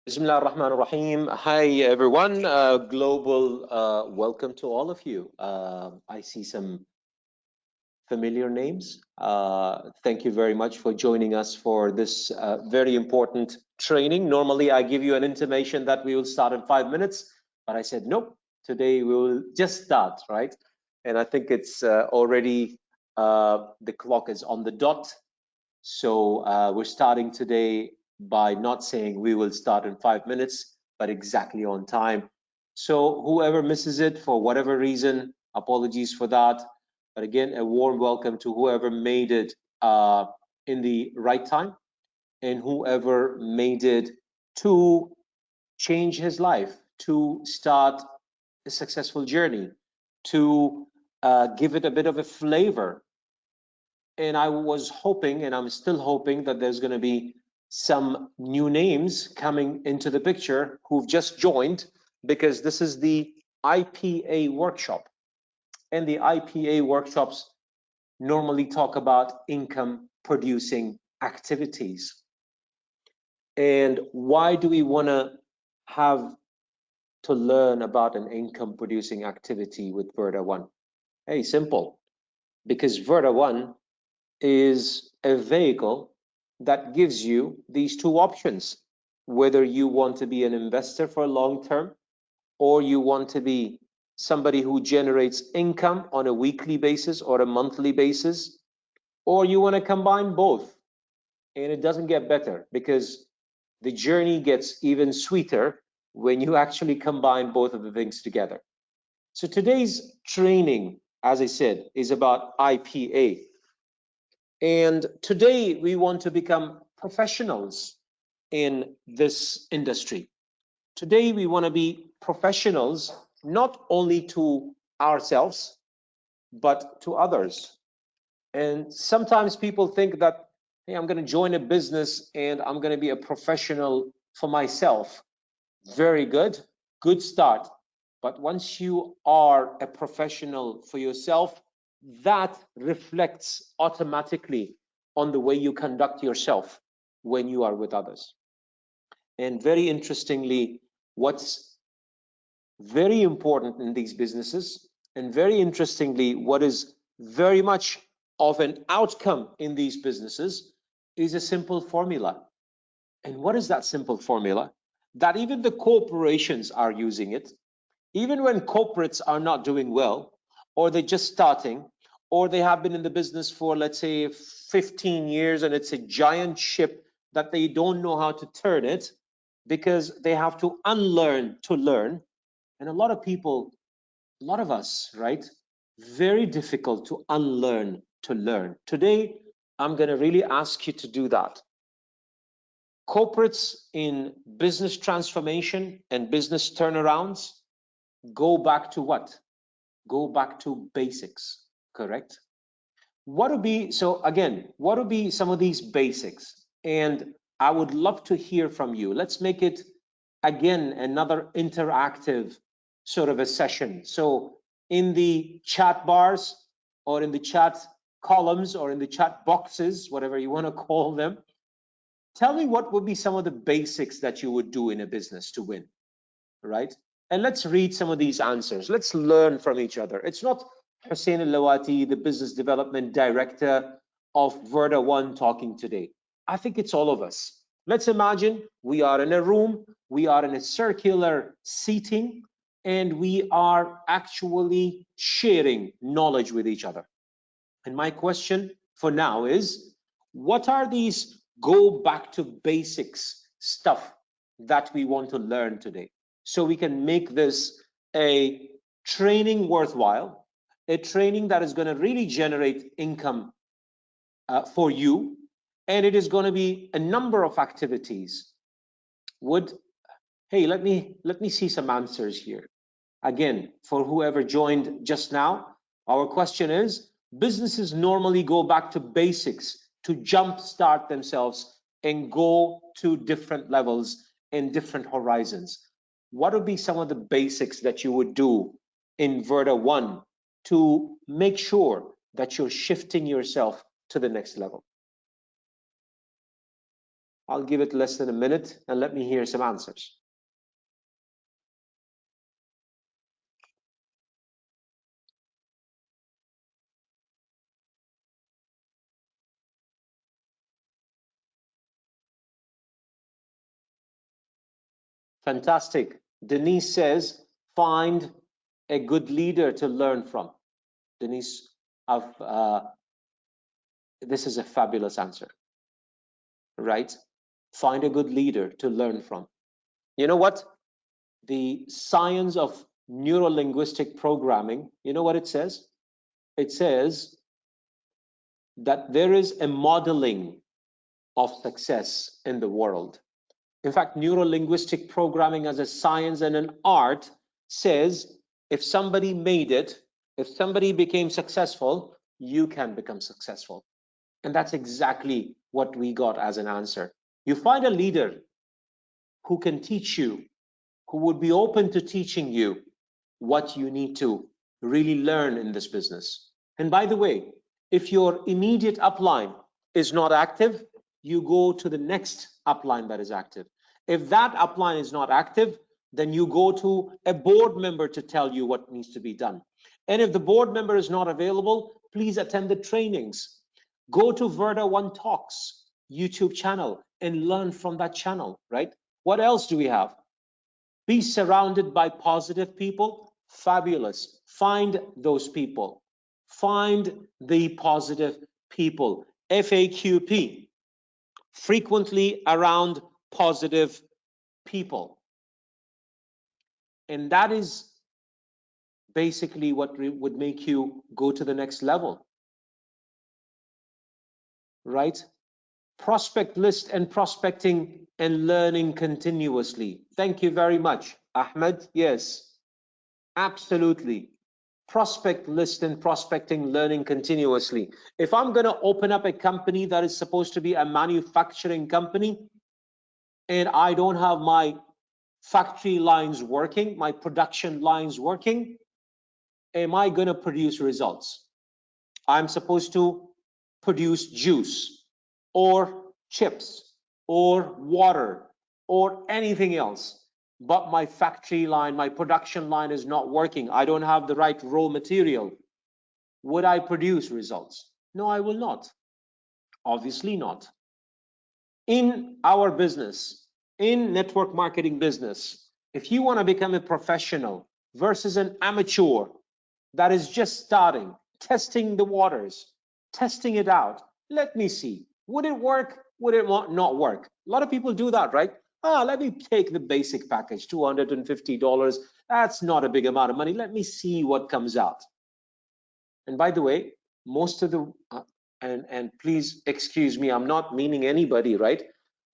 Bismillah ar-Rahman ar-Rahim. Hi, everyone. Global welcome to all of you. I see some familiar names. Thank you very much for joining us for this very important training. Normally, I give you an intimation that we will start in 5 minutes, but I said, nope, today we will just start, right? And I think it's already, the clock is on the dot. So we're starting today by not saying we will start in 5 minutes, but exactly on time. So whoever misses it for whatever reason, apologies for that. But again, a warm welcome to whoever made it in the right time and whoever made it to change his life, to start a successful journey, to give it a bit of a flavor. And I was hoping, and I'm still hoping, that there's going to be some new names coming into the picture who've just joined, because this is the IPA workshop. And the IPA workshops normally talk about income producing activities. And why do we want to have to learn about an income producing activity with Verda1? Hey, simple. Because Verda1 is a vehicle that gives you these two options, whether you want to be an investor for long term or you want to be somebody who generates income on a weekly basis or a monthly basis, or you want to combine both. And it doesn't get better, because the journey gets even sweeter when you actually combine both of the things together. So today's training, as I said, is about IPA. And today we want to become professionals in this industry. Today we want to be professionals not only to ourselves, but to others. And sometimes people think that, hey, I'm going to join a business and I'm going to be a professional for myself. Very good, good start. But once you are a professional for yourself, that reflects automatically on the way you conduct yourself when you are with others. And very interestingly, what's very important in these businesses, and very interestingly, what is very much of an outcome in these businesses, is a simple formula. And what is that simple formula? That even the corporations are using it. Even when corporates are not doing well, or they're just starting, or they have been in the business for, let's say, 15 years, and it's a giant ship that they don't know how to turn it, because they have to unlearn to learn. And a lot of people, a lot of us, right? Very difficult to unlearn to learn. Today, I'm going to really ask you to do that. Corporates in business transformation and business turnarounds go back to what? Go back to basics, correct? What would be, so again, what would be some of these basics? And I would love to hear from you. Let's make it, again, another interactive sort of a session. So in the chat bars, or in the chat columns, or in the chat boxes, whatever you want to call them, tell me what would be some of the basics that you would do in a business to win, right? And let's read some of these answers. Let's learn from each other. It's not Hussein Al-Lawati, the business development director of Verda1, talking today. I think it's all of us. Let's imagine we are in a room, we are in a circular seating, and we are actually sharing knowledge with each other. And my question for now is, what are these go back to basics stuff that we want to learn today, so we can make this a training worthwhile, a training that is going to really generate income for you, and it is going to be a number of activities. Hey, let me see some answers here. Again, for whoever joined just now, our question is, businesses normally go back to basics to jumpstart themselves and go to different levels and different horizons. What would be some of the basics that you would do in Verda1 to make sure that you're shifting yourself to the next level? I'll give it less than a minute and let me hear some answers. Fantastic. Denise says, find a good leader to learn from. Denise, this is a fabulous answer, right? Find a good leader to learn from. You know what? The science of neuro-linguistic programming, you know what it says? It says that there is a modeling of success in the world. In fact, neuro-linguistic programming as a science and an art says if somebody made it, if somebody became successful, you can become successful. And that's exactly what we got as an answer. You find a leader who can teach you, who would be open to teaching you what you need to really learn in this business. And by the way, if your immediate upline is not active, you go to the next upline that is active. If that upline is not active, then you go to a board member to tell you what needs to be done. And if the board member is not available, please attend the trainings. Go to Verda One Talks YouTube channel and learn from that channel, right? What else do we have? Be surrounded by positive people. Fabulous. Find those people. Find the positive people. FAQP. Frequently around positive people. And that is basically what would make you go to the next level, right? Prospect list and prospecting and learning continuously. Thank you very much, Ahmed. Yes, absolutely. Prospect list and prospecting, learning continuously. If I'm going to open up a company that is supposed to be a manufacturing company and I don't have my factory lines working, my production lines working, am I going to produce results? I'm supposed to produce juice or chips or water or anything else, but my factory line, my production line is not working. I don't have the right raw material. Would I produce results? No, I will not. Obviously not. In our business, in network marketing business, if you want to become a professional versus an amateur that is just starting, testing the waters, testing it out, let me see. Would it work? Would it not work? A lot of people do that, right? Let me take the basic package, $250. That's not a big amount of money. Let me see what comes out. And by the way, most of the, and please excuse me, I'm not meaning anybody, right?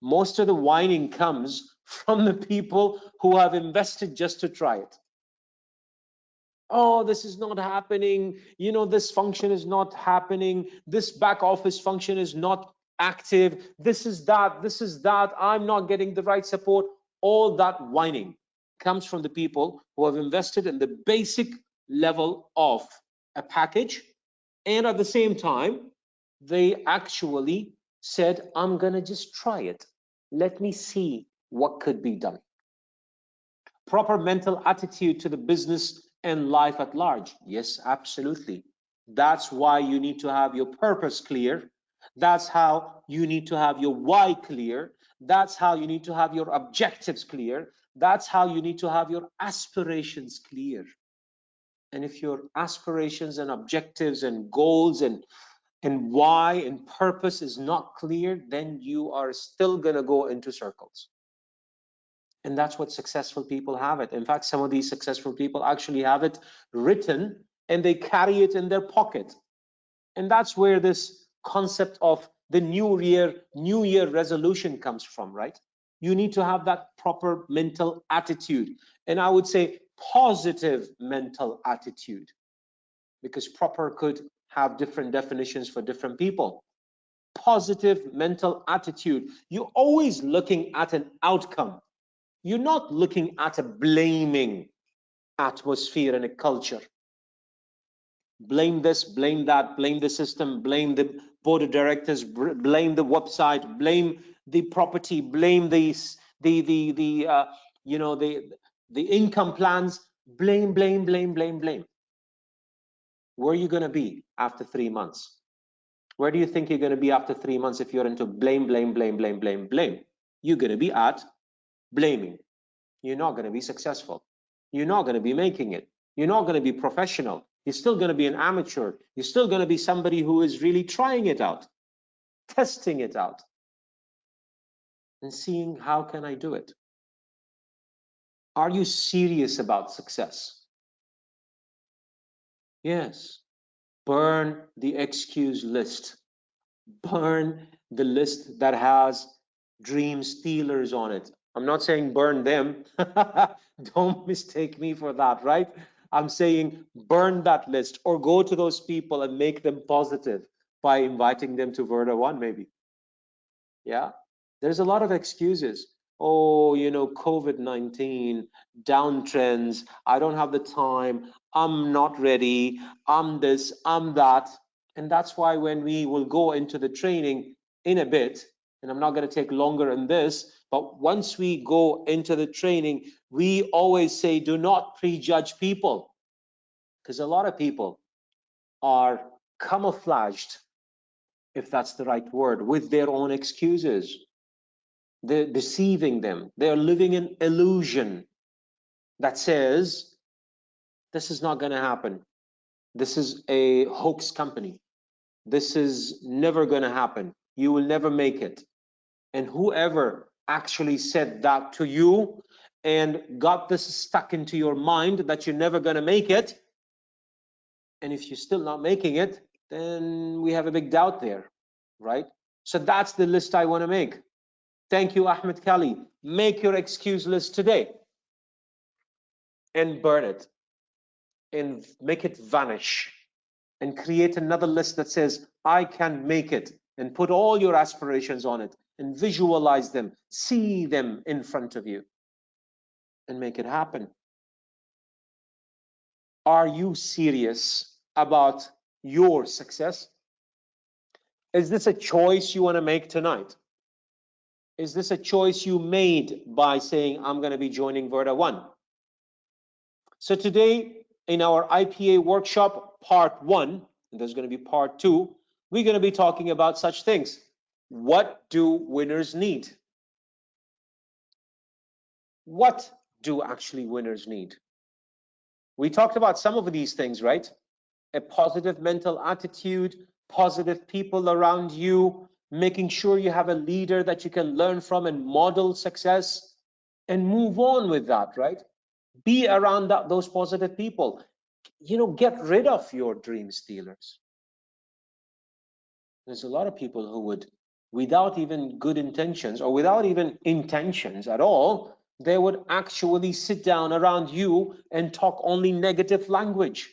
Most of the whining comes from the people who have invested just to try it. Oh, this is not happening. You know, this function is not happening. This back office function is not active. This is that. This is that. I'm not getting the right support. All that whining comes from the people who have invested in the basic level of a package. And at the same time, they actually said, I'm going to just try it. Let me see what could be done. Proper mental attitude to the business and life at large. Yes, absolutely. That's why you need to have your purpose clear. That's how you need to have your why clear. That's how you need to have your objectives clear. That's how you need to have your aspirations clear. And if your aspirations and objectives and goals and why and purpose is not clear, then you are still going to go into circles. And that's what successful people have it. In fact, some of these successful people actually have it written and they carry it in their pocket. And that's where this concept of the new year resolution comes from, right? You need to have that proper mental attitude. And I would say positive mental attitude, because proper could have different definitions for different people. Positive mental attitude. You're always looking at an outcome. You're not looking at a blaming atmosphere and a culture. Blame this, blame that, blame the system, blame the board of directors, blame the website, blame the property, blame you know, the income plans, blame, blame, blame, blame, blame. Where are you going to be after 3 months? Where do you think you're going to be after 3 months if you're into blame, blame, blame, blame, blame, blame? You're going to be at blaming. You're not going to be successful. You're not going to be making it. You're not going to be professional. You're still going to be an amateur. You're still going to be somebody who is really trying it out, testing it out, and seeing how can I do it. Are you serious about success? Yes. Burn the excuse list. Burn the list that has dream stealers on it. I'm not saying burn them. Don't mistake me for that, right? I'm saying burn that list, or go to those people and make them positive by inviting them to Verda 1, maybe. Yeah, there's a lot of excuses. Oh, you know, COVID-19, downtrends, I don't have the time, I'm not ready, I'm this, I'm that. And that's why when we will go into the training in a bit, and I'm not going to take longer in this, but once we go into the training, we always say, do not prejudge people, because a lot of people are camouflaged, if that's the right word, with their own excuses. They're deceiving them. They're living in illusion that says, this is not going to happen. This is a hoax company. This is never going to happen. You will never make it. And whoever actually said that to you and got this stuck into your mind that you're never going to make it, and if you're still not making it, then we have a big doubt there, right? So that's the list I want to make. Thank you, Ahmed Kali. Make your excuse list today and burn it and make it vanish, and create another list that says, I can make it, and put all your aspirations on it and visualize them, see them in front of you, and make it happen. Are you serious about your success? Is this a choice you want to make tonight? Is this a choice you made by saying, I'm going to be joining Verda 1? So today in our IPA workshop, part 1, and there's going to be part 2, we're going to be talking about such things. What do winners need? What do actually winners need? We talked about some of these things, right? A positive mental attitude, positive people around you, making sure you have a leader that you can learn from and model success, and move on with that, right? Be around those positive people. You know, get rid of your dream stealers. There's a lot of people who would, without even good intentions or without even intentions at all, they would actually sit down around you and talk only negative language.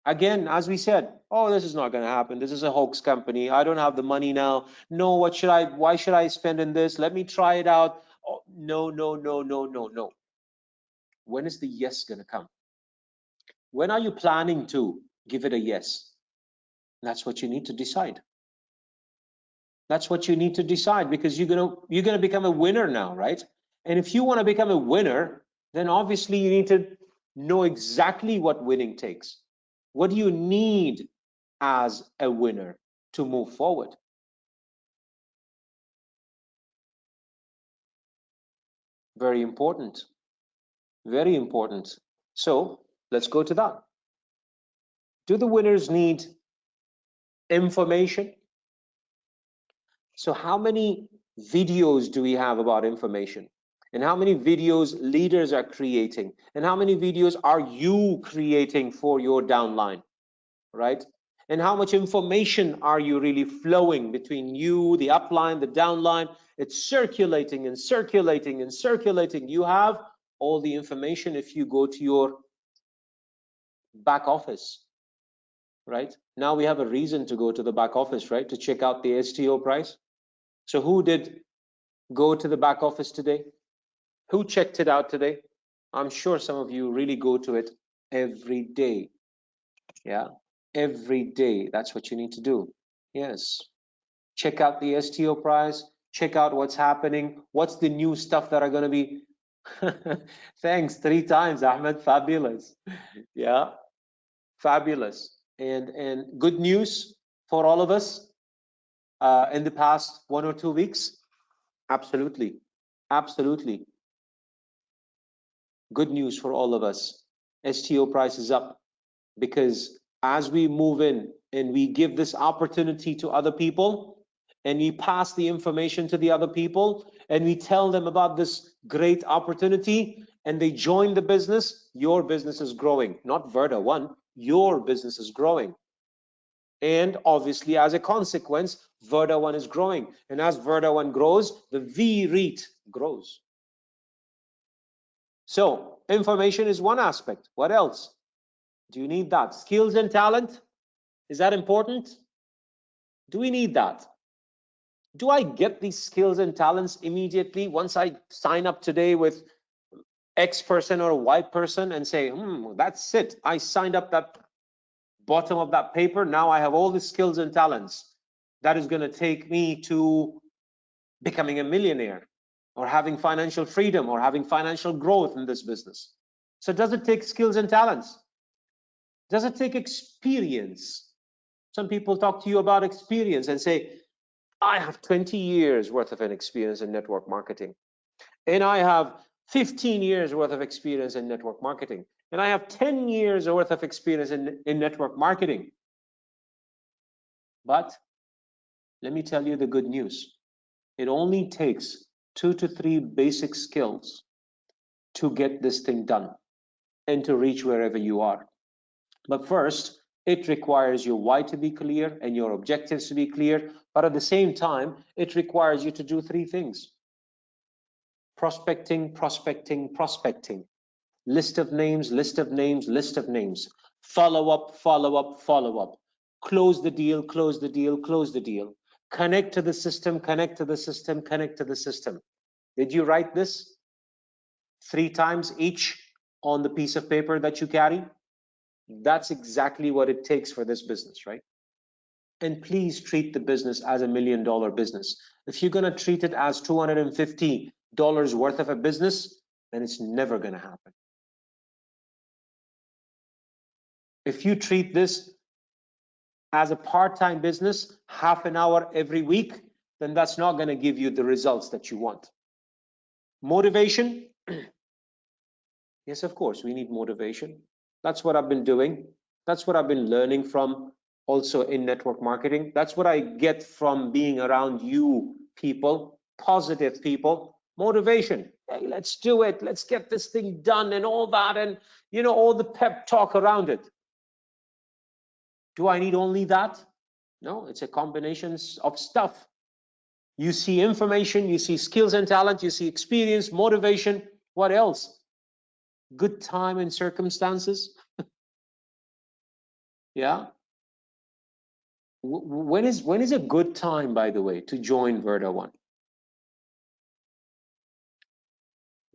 Again, as we said, oh, this is not going to happen. This is a hoax company. I don't have the money now. No, why should I spend in this? Let me try it out. Oh, no, no, no, no, no, no. When is the yes going to come? When are you planning to give it a yes? That's what you need to decide. That's what you need to decide, because you're gonna become a winner now, right? And if you want to become a winner, then obviously you need to know exactly what winning takes. What do you need as a winner to move forward? Very important. Very important. So let's go to that. Do the winners need information? So how many videos do we have about information? And how many videos leaders are creating? And how many videos are you creating for your downline, right? And how much information are you really flowing between you, the upline, the downline? It's circulating and circulating and circulating. You have all the information if you go to your back office, right? Now we have a reason to go to the back office, right? To check out the STO price. So who did go to the back office today? Who checked it out today? I'm sure some of you really go to it every day. Yeah, every day. That's what you need to do. Yes. Check out the STO price, check out what's happening, what's the new stuff that are going to be. Thanks 3 times, Ahmed. Fabulous. Yeah, fabulous. And good news for all of us in the past 1 or 2 weeks. Absolutely, absolutely. Good news for all of us. STO price is up because as we move in and we give this opportunity to other people and we pass the information to the other people and we tell them about this great opportunity and they join the business, your business is growing, not Verda1, your business is growing. And obviously, as a consequence, Verda1 is growing. And as Verda1 grows, the V-REIT grows. So information is one aspect. What else? Do you need that? Skills and talent? Is that important? Do we need that? Do I get these skills and talents immediately once I sign up today with X person or Y person and say, that's it. I signed up that bottom of that paper. Now I have all the skills and talents that is going to take me to becoming a millionaire or having financial freedom or having financial growth in this business. So does it take skills and talents? Does it take experience? Some people talk to you about experience and say, I have 20 years worth of an experience in network marketing. And I have 15 years worth of experience in network marketing. And I have 10 years worth of experience in network marketing. But let me tell you the good news. It only takes 2 to 3 basic skills to get this thing done and to reach wherever you are. But first, it requires your why to be clear and your objectives to be clear. But at the same time, it requires you to do 3 things. Prospecting, prospecting, prospecting. List of names, list of names, list of names. Follow up, follow up, follow up. Close the deal, close the deal, close the deal. Connect to the system, connect to the system, connect to the system. Did you write this 3 times each on the piece of paper that you carry? That's exactly what it takes for this business, right? And please treat the business as $1 million business. If you're going to treat it as $250 worth of a business, then it's never going to happen. If you treat this as a part-time business, half an hour every week, then that's not going to give you the results that you want. Motivation? Yes, of course, we need motivation. That's what I've been doing. That's what I've been learning from also in network marketing. That's what I get from being around you people, positive people. Motivation. Hey, let's do it. Let's get this thing done and all that, and all the pep talk around it. Do I need only that? No, it's a combination of stuff. You see information, you see skills and talent, you see experience, motivation. What else? Good time and circumstances. Yeah. When is a good time, by the way, to join Verda1?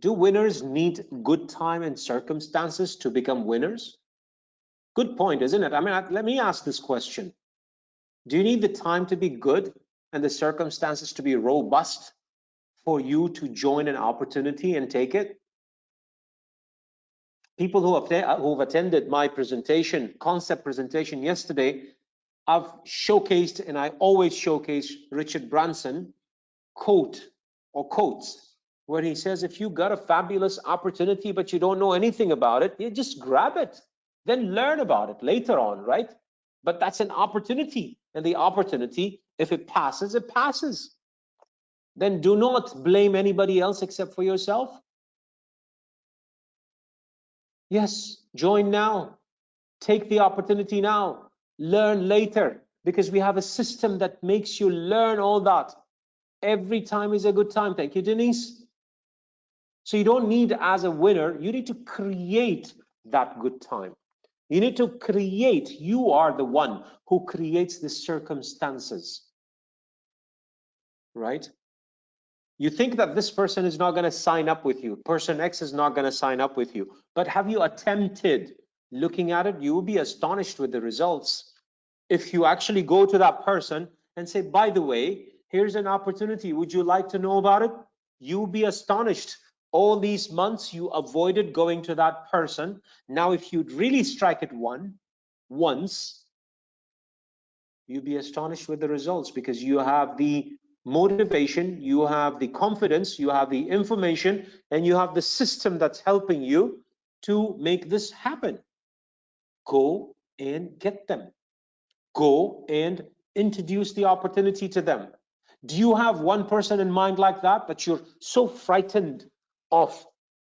Do winners need good time and circumstances to become winners? Good point, isn't it? I mean, let me ask this question. Do you need the time to be good and the circumstances to be robust for you to join an opportunity and take it? People who've attended my presentation, concept presentation yesterday, I've showcased, and I always showcase Richard Branson quotes, where he says, if you got a fabulous opportunity, but you don't know anything about it, you just grab it, then learn about it later on, right? But that's an opportunity, and the opportunity, if it passes, it passes. Then do not blame anybody else except for yourself. Yes, join now. Take the opportunity now. Learn later, because we have a system that makes you learn all that. Every time is a good time. Thank you, Denise. So you don't need, as a winner, you need to create that good time. You need to create. You are the one who creates the circumstances, right? You think that this person is not going to sign up with you. Person X is not going to sign up with you. But have you attempted looking at it? You will be astonished with the results. If you actually go to that person and say, by the way, Here's an opportunity. Would you like to know about it? You'll be astonished. All these months you avoided going to that person. Now, if you'd really strike it once, you'll be astonished with the results, because you have the motivation, you have the confidence, you have the information, and you have the system that's helping you to make this happen. Go and get them. Go and introduce the opportunity to them. Do you have one person in mind like that, that you're so frightened of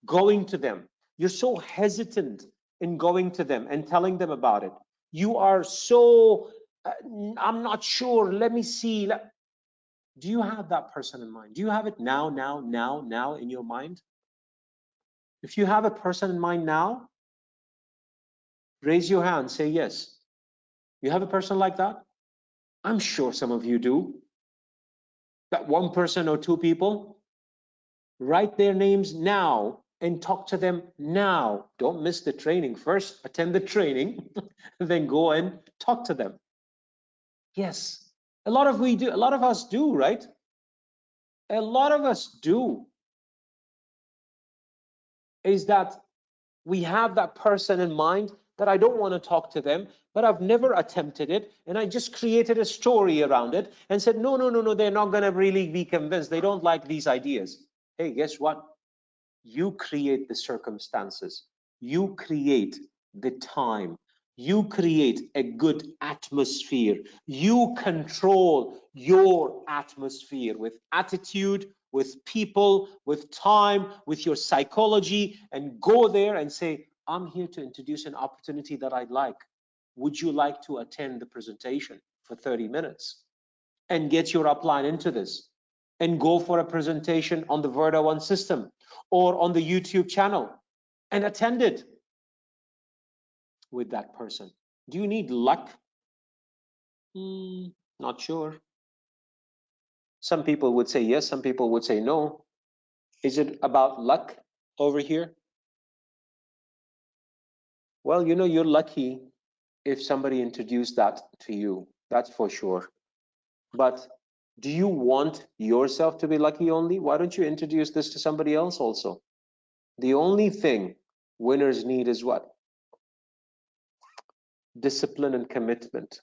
going to them? You're so hesitant in going to them and telling them about it. You are so, I'm not sure, let me see. Do you have that person in mind? Do you have it now in your mind? If you have a person in mind now, raise your hand, say yes. You have a person like that? I'm sure some of you do. That one person or two people, write their names now and talk to them now. Don't miss the training. First, attend the training, then go and talk to them. Yes, a lot of us do, right? A lot of us do. Is that we have that person in mind that I don't want to talk to them, but I've never attempted it, and I just created a story around it and said, no, they're not going to really be convinced. They don't like these ideas. Hey, guess what? You create the circumstances, you create the time, you create a good atmosphere, you control your atmosphere with attitude, with people, with time, with your psychology, and go there and say, I'm here to introduce an opportunity that I'd like. Would you like to attend the presentation for 30 minutes? And get your upline into this and go for a presentation on the Verda1 system or on the YouTube channel and attend it with that person. Do you need luck? Not sure. Some people would say yes, some people would say no. Is it about luck over here? Well, you know, you're lucky if somebody introduced that to you, that's for sure. But do you want yourself to be lucky only? Why don't you introduce this to somebody else also? The only thing winners need is what? Discipline and commitment.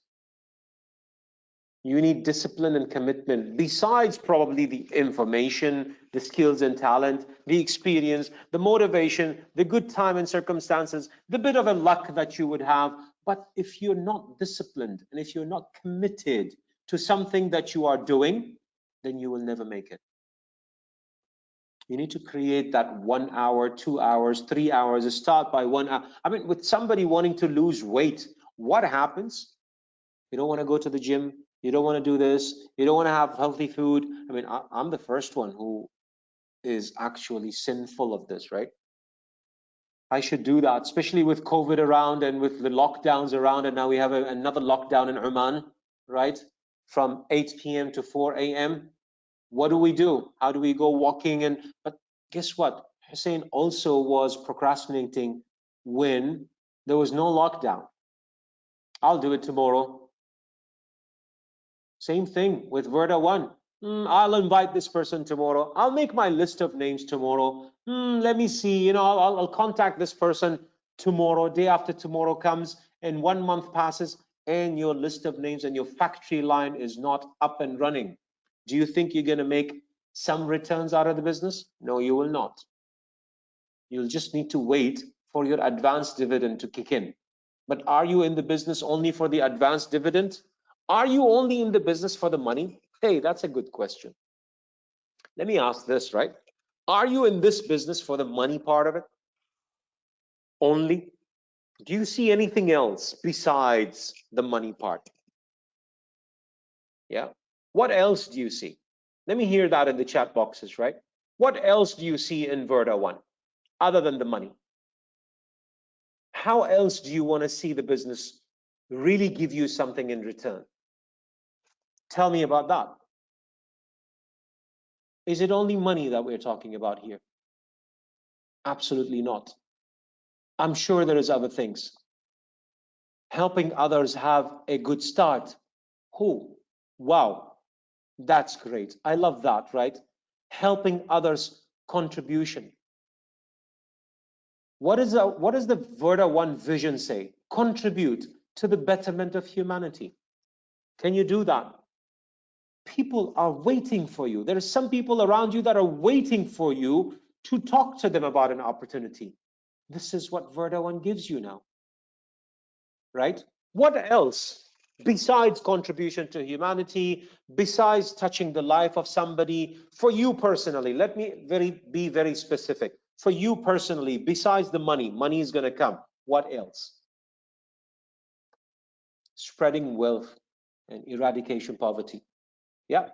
You need discipline and commitment, besides probably the information, the skills and talent, the experience, the motivation, the good time and circumstances, the bit of a luck that you would have. But if you're not disciplined and if you're not committed to something that you are doing, then you will never make it. You need to create that 1 hour, 2 hours, 3 hours. Start by 1 hour. I mean, with somebody wanting to lose weight, what happens? You don't want to go to the gym. You don't want to do this. You don't want to have healthy food. I mean, I'm the first one who is actually sinful of this, right? I should do that, especially with COVID around and with the lockdowns around. And now we have another lockdown in Oman, right? From 8 p.m. to 4 a.m. What do? How do we go walking? But guess what? Hussein also was procrastinating when there was no lockdown. I'll do it tomorrow. Same thing with Verda1. I'll invite this person tomorrow. I'll make my list of names tomorrow. Let me see, I'll contact this person tomorrow. Day after tomorrow comes and 1 month passes and your list of names and your factory line is not up and running. Do you think you're going to make some returns out of the business? No, you will not. You'll just need to wait for your advanced dividend to kick in. But are you in the business only for the advanced dividend? Are you only in the business for the money? Hey, that's a good question. Let me ask this, right? Are you in this business for the money part of it only? Do you see anything else besides the money part? Yeah. What else do you see? Let me hear that in the chat boxes, right? What else do you see in Verda1 other than the money? How else do you want to see the business really give you something in return? Tell me about that. Is it only money that we're talking about here? Absolutely not. I'm sure there is other things. Helping others have a good start. Who? Wow. That's great. I love that, right? Helping others contribution. What does the Verda 1 vision say? Contribute to the betterment of humanity. Can you do that? People are waiting for you. There are some people around you that are waiting for you to talk to them about an opportunity. This is what Verda 1 gives you now, right? What else besides contribution to humanity, besides touching the life of somebody, for you personally? Let me be very specific. For you personally, besides the money, money is going to come. What else? Spreading wealth and eradication poverty. Yeah,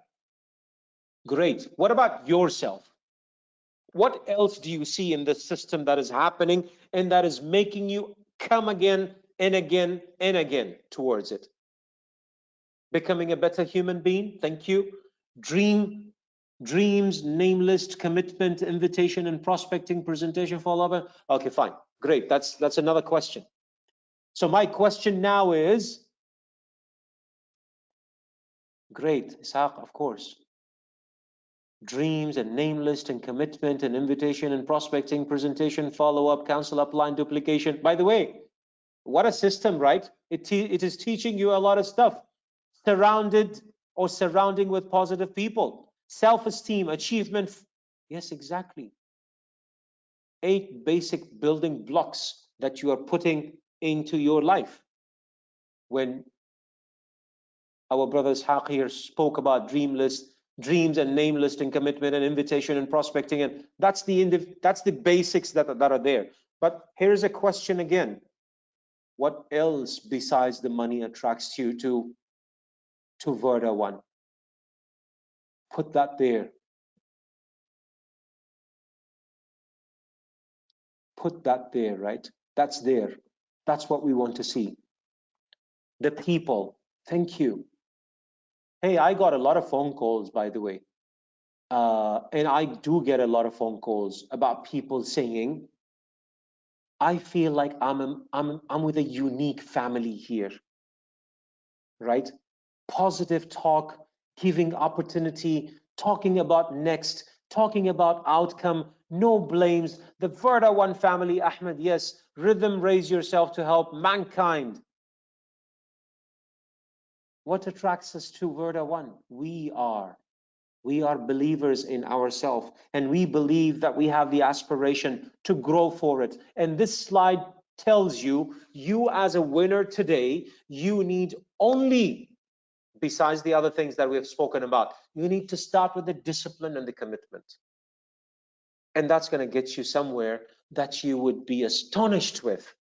great. What about yourself? What else do you see in the system that is happening and that is making you come again and again and again towards it? Becoming a better human being. Thank you. Dreams, name list, commitment, invitation, and prospecting, presentation, follow-up. Okay, fine, great. That's another question. So my question now is, great, Ishaq, of course. Dreams and name list and commitment and invitation and prospecting, presentation, follow-up, counsel, upline, duplication. By the way, what a system, right? It is teaching you a lot of stuff. Surrounding with positive people. Self-esteem, achievement. Yes, exactly. 8 basic building blocks that you are putting into your life. When our brother Ishaq here spoke about dreams and name list and commitment and invitation and prospecting, and that's the basics that are there. But here's a question again. What else besides the money attracts you to Verda 1? Put that there. Put that there, right? That's there. That's what we want to see. The people. Thank you. Hey, I got a lot of phone calls, by the way. And I do get a lot of phone calls about people saying, I feel like I'm with a unique family here, right? Positive talk, giving opportunity, talking about next, talking about outcome, no blames. The Verda 1 family, Ahmed, yes, rhythm, raise yourself to help mankind. What attracts us to Verda 1? We are believers in ourselves, and we believe that we have the aspiration to grow for it. And this slide tells you, you as a winner today, you need only, besides the other things that we have spoken about, you need to start with the discipline and the commitment. And that's going to get you somewhere that you would be astonished with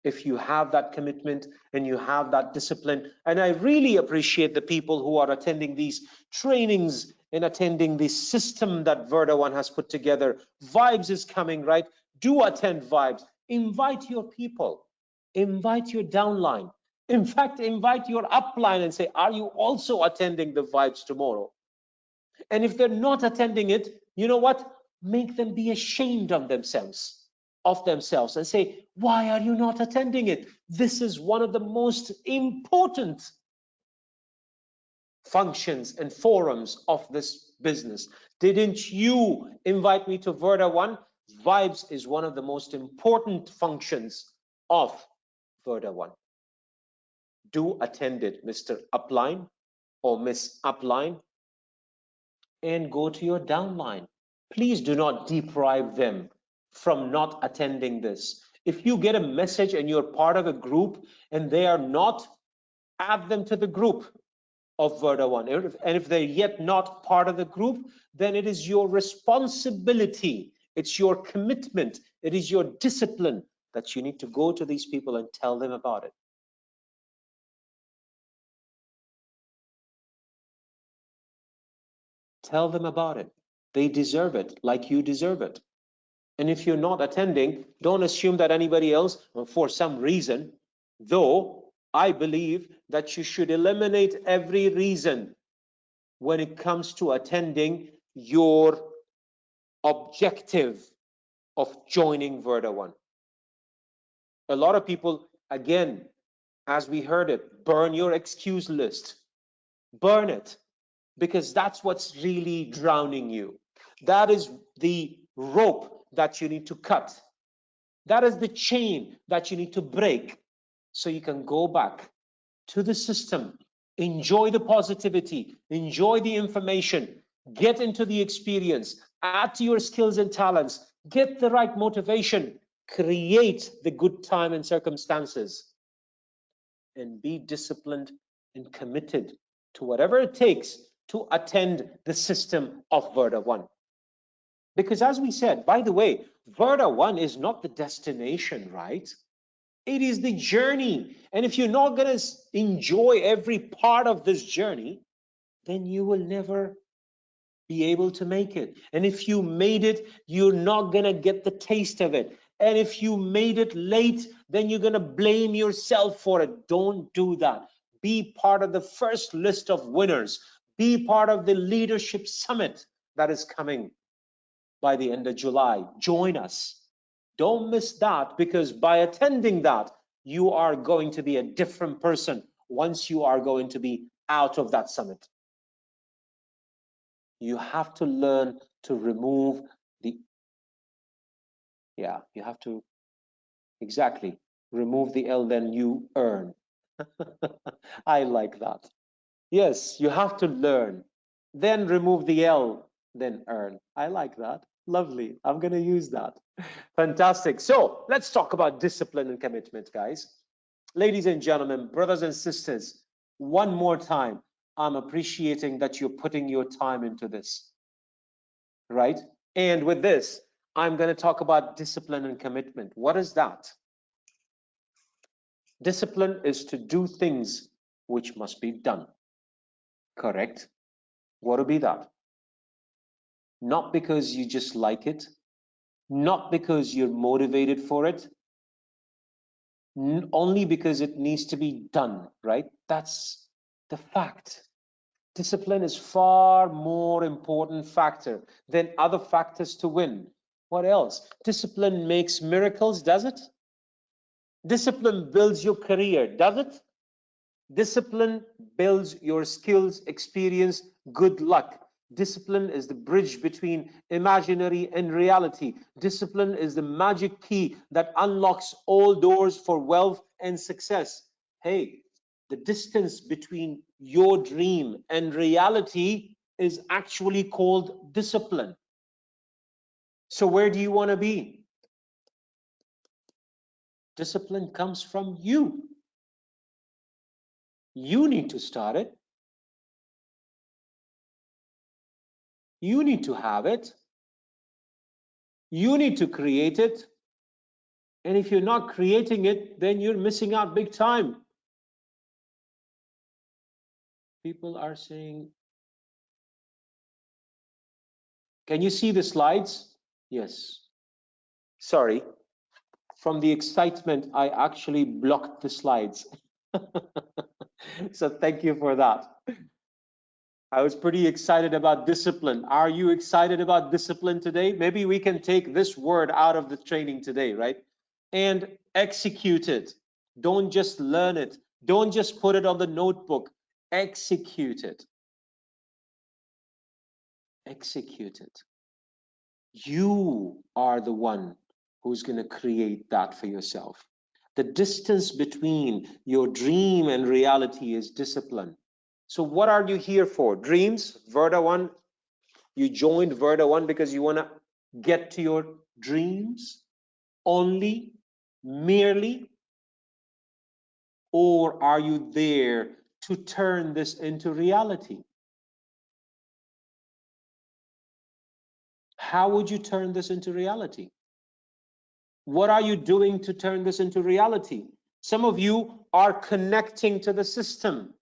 if you have that commitment and you have that discipline. And I really appreciate the people who are attending these trainings and attending the system that Verda 1 has put together. Vibes is coming, right? Do attend Vibes. Invite your people. Invite your downline. In fact, invite your upline and say, are you also attending the Vibes tomorrow? And if they're not attending it, you know what? Make them be ashamed of themselves and say, why are you not attending it? This is one of the most important functions and forums of this business. Didn't you invite me to Verda 1? Vibes is one of the most important functions of Verda 1. Do attend it, Mr. Upline or Miss Upline, and go to your downline. Please do not deprive them from not attending this. If you get a message and you're part of a group and they are not, add them to the group of Verda 1. And if they're yet not part of the group, then it is your responsibility, it's your commitment, it is your discipline that you need to go to these people and tell them about it. Tell them about it. They deserve it like you deserve it. And if you're not attending, don't assume that anybody else, for some reason, though I believe that you should eliminate every reason when it comes to attending your objective of joining Verda 1. A lot of people, again, as we heard it, burn your excuse list. Burn it. because that's what's really drowning you. That is the rope that you need to cut. That is the chain that you need to break so you can go back to the system, enjoy the positivity, enjoy the information, get into the experience, add to your skills and talents, get the right motivation, create the good time and circumstances, and be disciplined and committed to whatever it takes to attend the system of Verda 1. Because as we said, by the way, Verda 1 is not the destination, right? It is the journey. And if you're not going to enjoy every part of this journey, then you will never be able to make it. And if you made it, you're not going to get the taste of it. And if you made it late, then you're going to blame yourself for it. Don't do that. Be part of the first list of winners. Be part of the leadership summit that is coming by the end of July. Join us. Don't miss that, because by attending that, you are going to be a different person once you are going to be out of that summit. You have to learn to remove the, you have to, exactly, remove the L, then you earn. I like that. Yes, you have to learn, then remove the L, then earn. I like that. Lovely. I'm going to use that. Fantastic. So let's talk about discipline and commitment, guys. Ladies and gentlemen, brothers and sisters, one more time, I'm appreciating that you're putting your time into this, right? And with this, I'm going to talk about discipline and commitment. What is that? Discipline is to do things which must be done. Correct? What will be that? Not because you just like it, not because you're motivated for it, only because it needs to be done, right? That's the fact. Discipline is far more important factor than other factors to win. What else? Discipline makes miracles, does it? Discipline builds your career, does it? Discipline builds your skills, experience, good luck. Discipline is the bridge between imaginary and reality. Discipline is the magic key that unlocks all doors for wealth and success. Hey, the distance between your dream and reality is actually called discipline. So where do you want to be? Discipline comes from you. You need to start it. You need to have it. You need to create it. And if you're not creating it, then you're missing out big time. People are saying, can you see the slides? Yes. Sorry. From the excitement, I actually blocked the slides. So thank you for that. I was pretty excited about discipline. Are you excited about discipline today? Maybe we can take this word out of the training today, right? And execute it. Don't just learn it. Don't just put it on the notebook. Execute it. Execute it. You are the one who's going to create that for yourself. The distance between your dream and reality is discipline. So what are you here for? Dreams, Verda 1. You joined Verda 1 because you want to get to your dreams only, merely, or are you there to turn this into reality? How would you turn this into reality? What are you doing to turn this into reality? Some of you are connecting to the system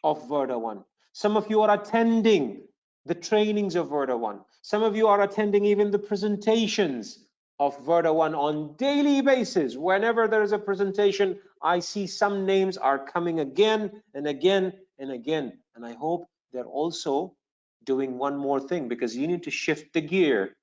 of Verda 1. Some of you are attending the trainings of Verda 1. Some of you are attending even the presentations of Verda 1 on daily basis. Whenever there is a presentation, I see some names are coming again and again and again. And I hope they're also doing one more thing, because you need to shift the gear.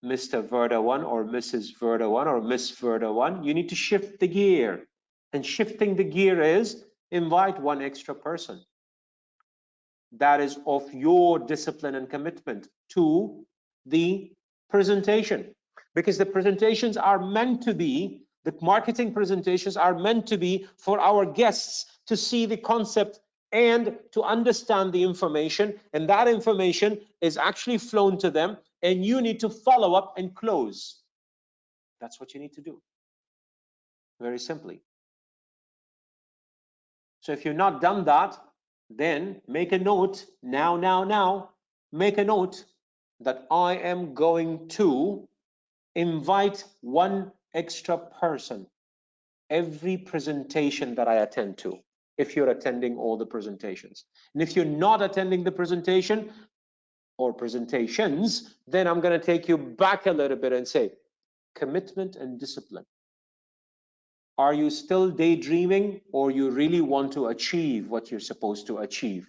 Mr. Verda 1 or Mrs. Verda 1 or Miss Verda 1, you need to shift the gear. And shifting the gear is invite one extra person. that is of your discipline and commitment to the presentation. Because the presentations are meant to be, the marketing presentations are meant to be for our guests to see the concept and to understand the information, and that information is actually flown to them, and you need to follow up and close. That's what you need to do, very simply. So if you've not done that, then make a note now, make a note that I am going to invite one extra person every presentation that I attend to, if you're attending all the presentations. And if you're not attending the presentation or presentations, then I'm going to take you back a little bit and say, commitment and discipline. Are you still daydreaming, or you really want to achieve what you're supposed to achieve?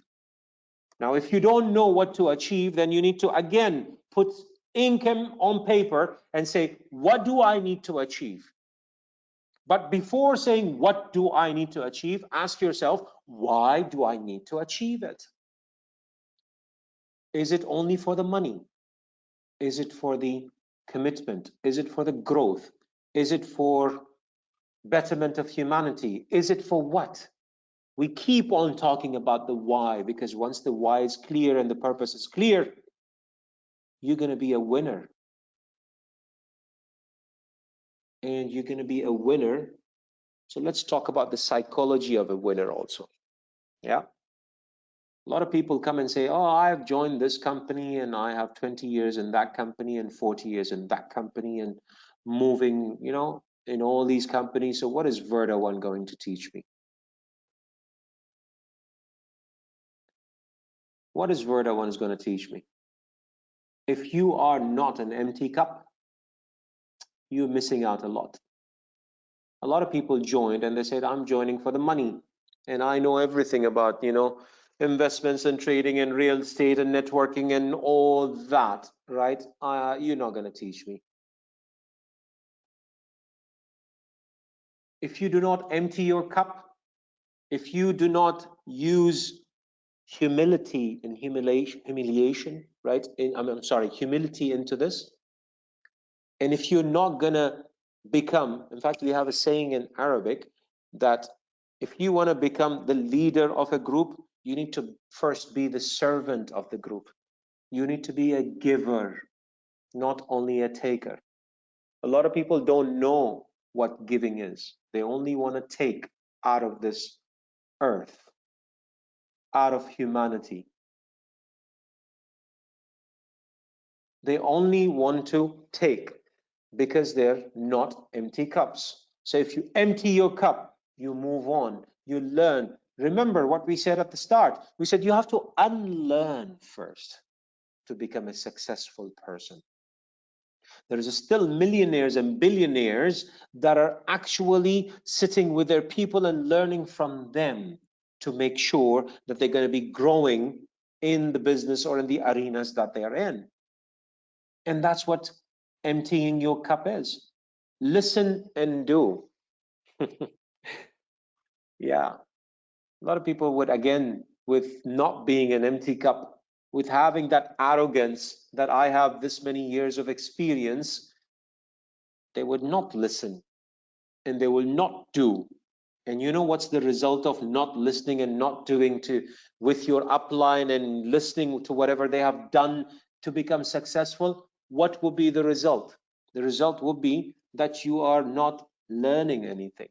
Now, if you don't know what to achieve, then you need to again put ink on paper and say, what do I need to achieve? But before saying, what do I need to achieve? Ask yourself, why do I need to achieve it? Is it only for the money? Is it for the commitment? Is it for the growth? Is it for betterment of humanity? Is it for what? We keep on talking about the why, because once the why is clear and the purpose is clear, you're going to be a winner. And you're going to be a winner. So let's talk about the psychology of a winner also. Yeah. A lot of people come and say, oh, I've joined this company and I have 20 years in that company and 40 years in that company and moving, you know, in all these companies. So what is Verda1 going to teach me? What is Verda1 is going to teach me? If you are not an empty cup, you're missing out a lot. A lot of people joined and they said, I'm joining for the money. And I know everything about, you know, investments and trading and real estate and networking and all that, right? You're not going to teach me. If you do not empty your cup, if you do not use humility and humiliation, right? I'm sorry, humility into this. And if you're not going to become, in fact, we have a saying in Arabic that if you want to become the leader of a group, you need to first be the servant of the group. You need to be a giver, not only a taker. A lot of people don't know what giving is. They only want to take out of this earth, out of humanity. They only want to take because they're not empty cups. So if you empty your cup, you move on, you learn. Remember what we said at the start. We said you have to unlearn first to become a successful person. There is still millionaires and billionaires that are actually sitting with their people and learning from them to make sure that they're going to be growing in the business or in the arenas that they are in. And that's what emptying your cup is. Listen and do. Yeah. A lot of people would, again, with not being an empty cup, with having that arrogance that I have this many years of experience, they would not listen and they will not do. And you know what's the result of not listening and not doing to with your upline and listening to whatever they have done to become successful? What will be the result? The result will be that you are not learning anything.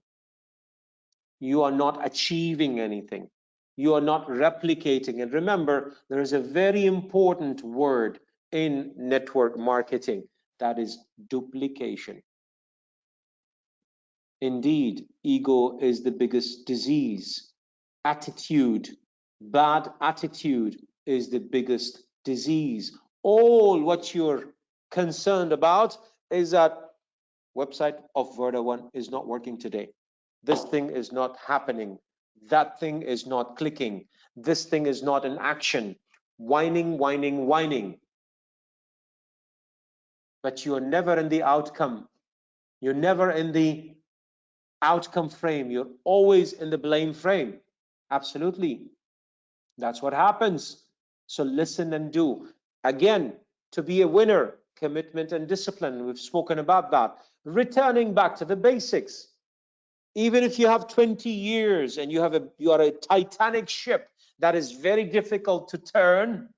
You are not achieving anything. You are not replicating. And remember, there is a very important word in network marketing, that is duplication. Indeed, ego is the biggest disease. Attitude, bad attitude is the biggest disease. All what you're concerned about is that website of Verda1 is not working today. This thing is not happening. That thing is not clicking. This thing is not in action. Whining, whining, whining. But you're never in the outcome. You're never in the outcome frame. You're always in the blame frame. Absolutely. That's what happens. So listen and do. Again, to be a winner, commitment and discipline. We've spoken about that. Returning back to the basics. Even if you have 20 years and you are a Titanic ship that is very difficult to turn,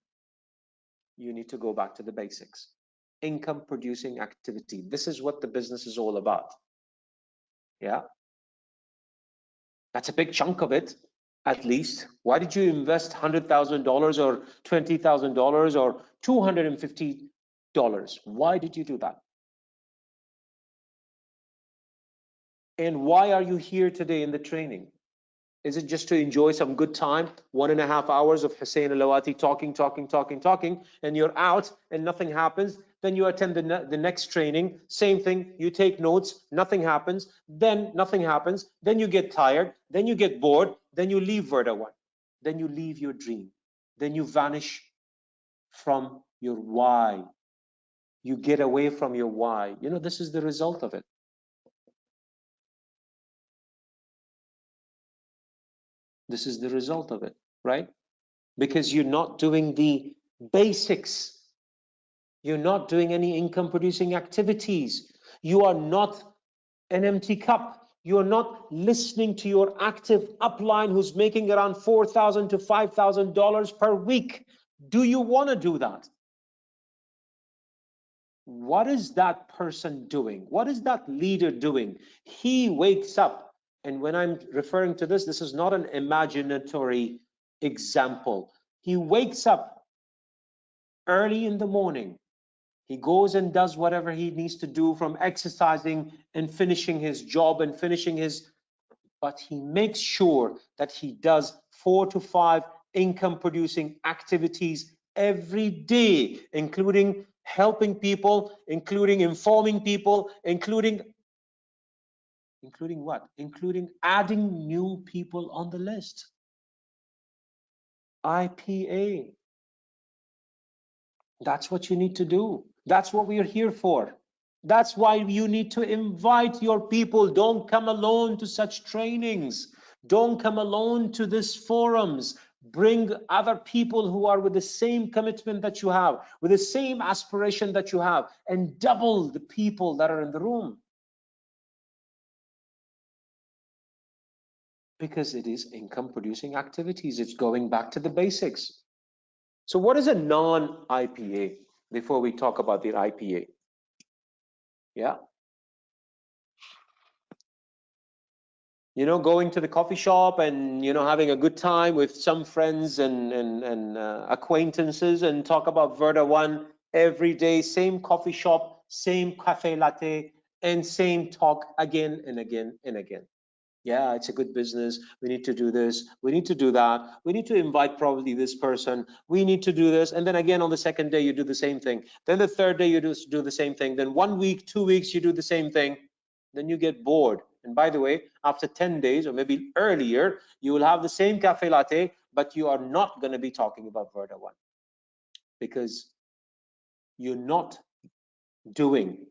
you need to go back to the basics. Income producing activity. This is what the business is all about. Yeah. That's a big chunk of it, at least. Why did you invest $100,000 or $20,000 or $250? Why did you do that? And why are you here today in the training? Is it just to enjoy some good time? 1.5 hours of Hussein Alawati talking, and you're out and nothing happens. Then you attend the next training, same thing, you take notes, nothing happens, then nothing happens, then you get tired, then you get bored, then you leave Verda 1, then you leave your dream, then you vanish from your why. You get away from your why. You know, this is the result of it. This is the result of it, right? Because you're not doing the basics. You're not doing any income producing activities. You are not an empty cup. You're not listening to your active upline who's making around $4,000 to $5,000 per week. Do you want to do that? What is that person doing? What is that leader doing? He wakes up, and when I'm referring to this, this is not an imaginatory example. He wakes up early in the morning. He goes and does whatever he needs to do, from exercising and finishing his job and finishing his, but he makes sure that he does 4 to 5 income producing activities every day, including helping people, including informing people, including what? Including adding new people on the list. IPA. That's what you need to do. That's what we are here for. That's why you need to invite your people. Don't come alone to such trainings. Don't come alone to these forums. Bring other people who are with the same commitment that you have, with the same aspiration that you have, and double the people that are in the room. Because it is income producing activities. It's going back to the basics. So what is a non-IPA before we talk about the IPA? Yeah. You know, going to the coffee shop and, you know, having a good time with some friends and acquaintances and talk about Verda 1 every day, same coffee shop, same cafe latte, and same talk again and again and again. Yeah, it's a good business. We need to do this. We need to do that. We need to invite probably this person. We need to do this. And then again, on the second day, you do the same thing. Then the third day, you do the same thing. Then 1 week, 2 weeks, you do the same thing. Then you get bored. And by the way, after 10 days or maybe earlier, you will have the same cafe latte, but you are not going to be talking about Verda 1 because you're not doing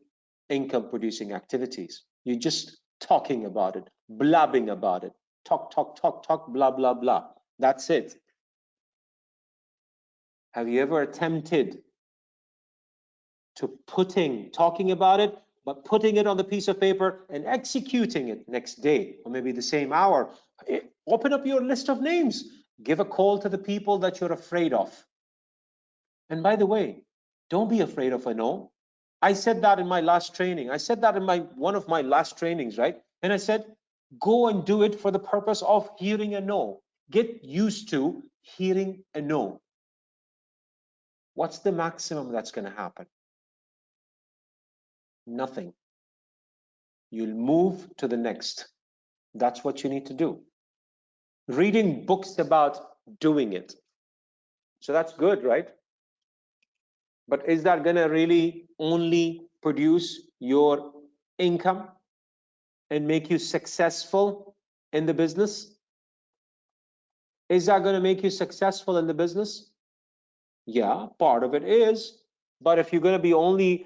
income producing activities. You're just talking about it, blabbing about it. Talk, blah, blah, blah. That's it. Have you ever attempted to talking about it, but putting it on the piece of paper and executing it next day or maybe the same hour? Open up your list of names. Give a call to the people that you're afraid of. And by the way, don't be afraid of a no. I said that in my last training. I said that in one of my last trainings, right? And I said, go and do it for the purpose of hearing a no. Get used to hearing a no. What's the maximum that's going to happen? Nothing. You'll move to the next. That's what you need to do. Reading books about doing it. So that's good, right? But is that going to really only produce your income and make you successful in the business? Is that going to make you successful in the business? Yeah, part of it is. But if you're going to be only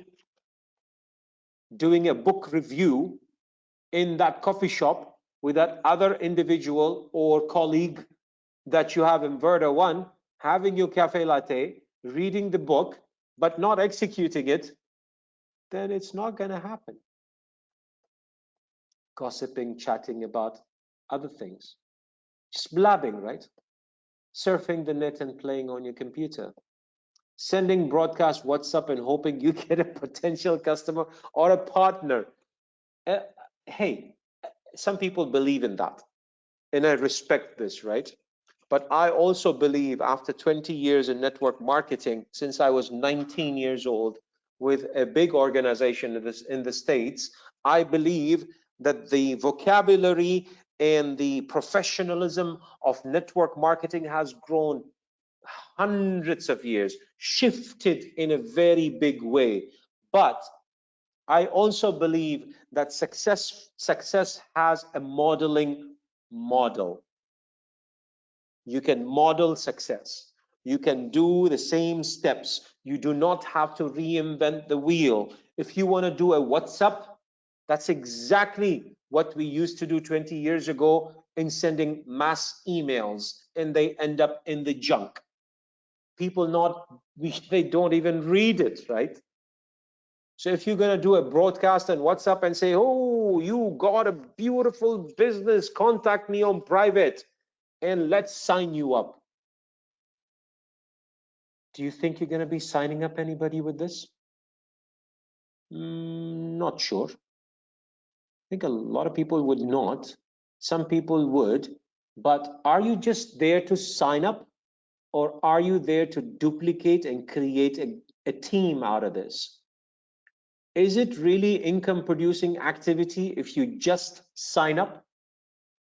doing a book review in that coffee shop with that other individual or colleague that you have in Part-1, having your cafe latte, reading the book, but not executing it, then it's not going to happen. Gossiping, chatting about other things, just blabbing, right? Surfing the net and playing on your computer, sending broadcast WhatsApp and hoping you get a potential customer or a partner. Uh, hey, some people believe in that, and I respect this, right? But I also believe after 20 years in network marketing, since I was 19 years old with a big organization in the States, I believe that the vocabulary and the professionalism of network marketing has grown hundreds of years, shifted in a very big way. But I also believe that success has a modeling model. You can model success. You can do the same steps. You do not have to reinvent the wheel. If you want to do a WhatsApp, that's exactly what we used to do 20 years ago in sending mass emails, and they end up in the junk. People they don't even read it, right? So if you're going to do a broadcast on WhatsApp and say, oh, you got a beautiful business, contact me on private and let's sign you up. Do you think you're going to be signing up anybody with this? Not sure. I think a lot of people would not. Some people would. But are you just there to sign up, or are you there to duplicate and create a team out of this? Is it really income producing activity if you just sign up?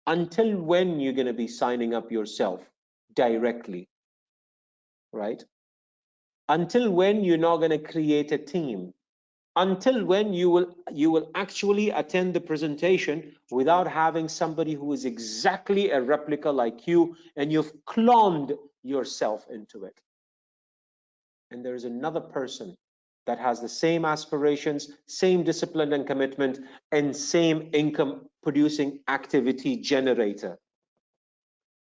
Until when you're going to be signing up yourself directly, right? Until when you're not going to create a team? Until when you will actually attend the presentation without having somebody who is exactly a replica like you, and you've cloned yourself into it? And there's another person that has the same aspirations, same discipline and commitment, and same income producing activity generator.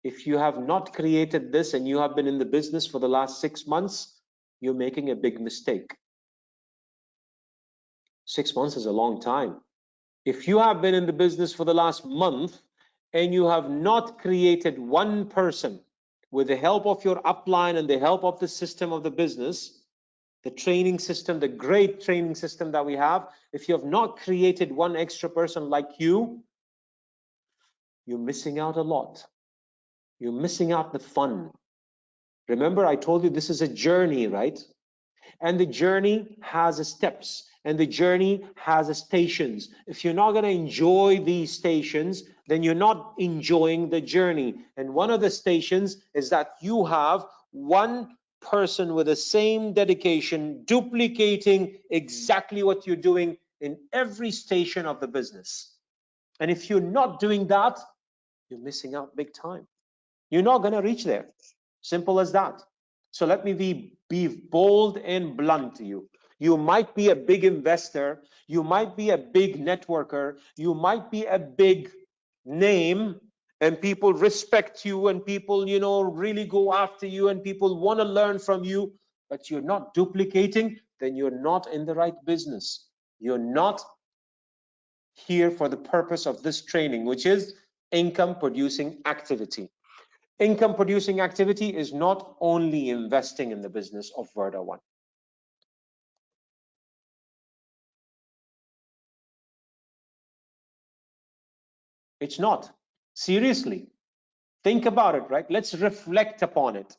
If you have not created this and you have been in the business for the last 6 months, you're making a big mistake. 6 months is a long time. If you have been in the business for the last month and you have not created one person with the help of your upline and the help of the system of the business, the training system, the great training system that we have, if you have not created one extra person like you, you're missing out a lot. You're missing out the fun. Remember, I told you this is a journey, right? And the journey has steps, and the journey has stations. If you're not going to enjoy these stations, then you're not enjoying the journey. And one of the stations is that you have one person with the same dedication, duplicating exactly what you're doing in every station of the business. And if you're not doing that, you're missing out big time. You're not going to reach there. Simple as that. So let me be bold and blunt to you. You might be a big investor, you might be a big networker, you might be a big name, and people respect you, and people, really go after you, and people want to learn from you, but you're not duplicating, then you're not in the right business. You're not here for the purpose of this training, which is income producing activity. Income producing activity is not only investing in the business of Part-1. It's not. Seriously, think about it, right? Let's reflect upon it.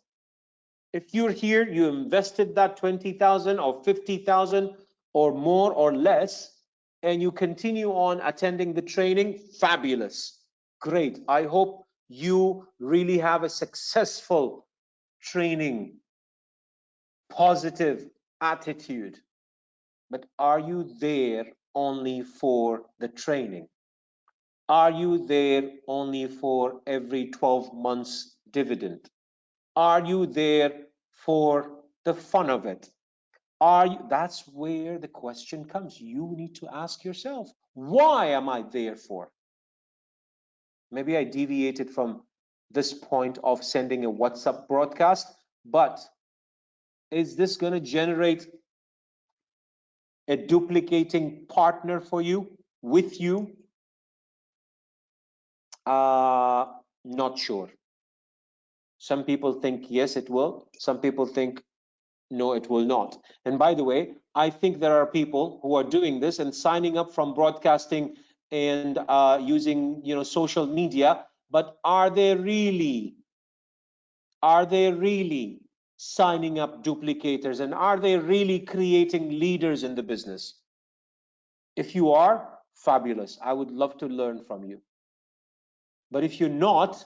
If you're here, you invested that 20,000 or 50,000 or more or less, and you continue on attending the training, fabulous. Great. I hope you really have a successful training, positive attitude. But are you there only for the training? Are you there only for every 12 months dividend? Are you there for the fun of it? That's where the question comes. You need to ask yourself, why am I there for? Maybe I deviated from this point of sending a WhatsApp broadcast, but is this going to generate a duplicating partner for you, with you? Not sure. Some people think yes, it will. Some people think no, it will not. And by the way, I think there are people who are doing this and signing up from broadcasting and using, social media. But are they really signing up duplicators, and are they really creating leaders in the business? If you are, fabulous. I would love to learn from you. But if you're not,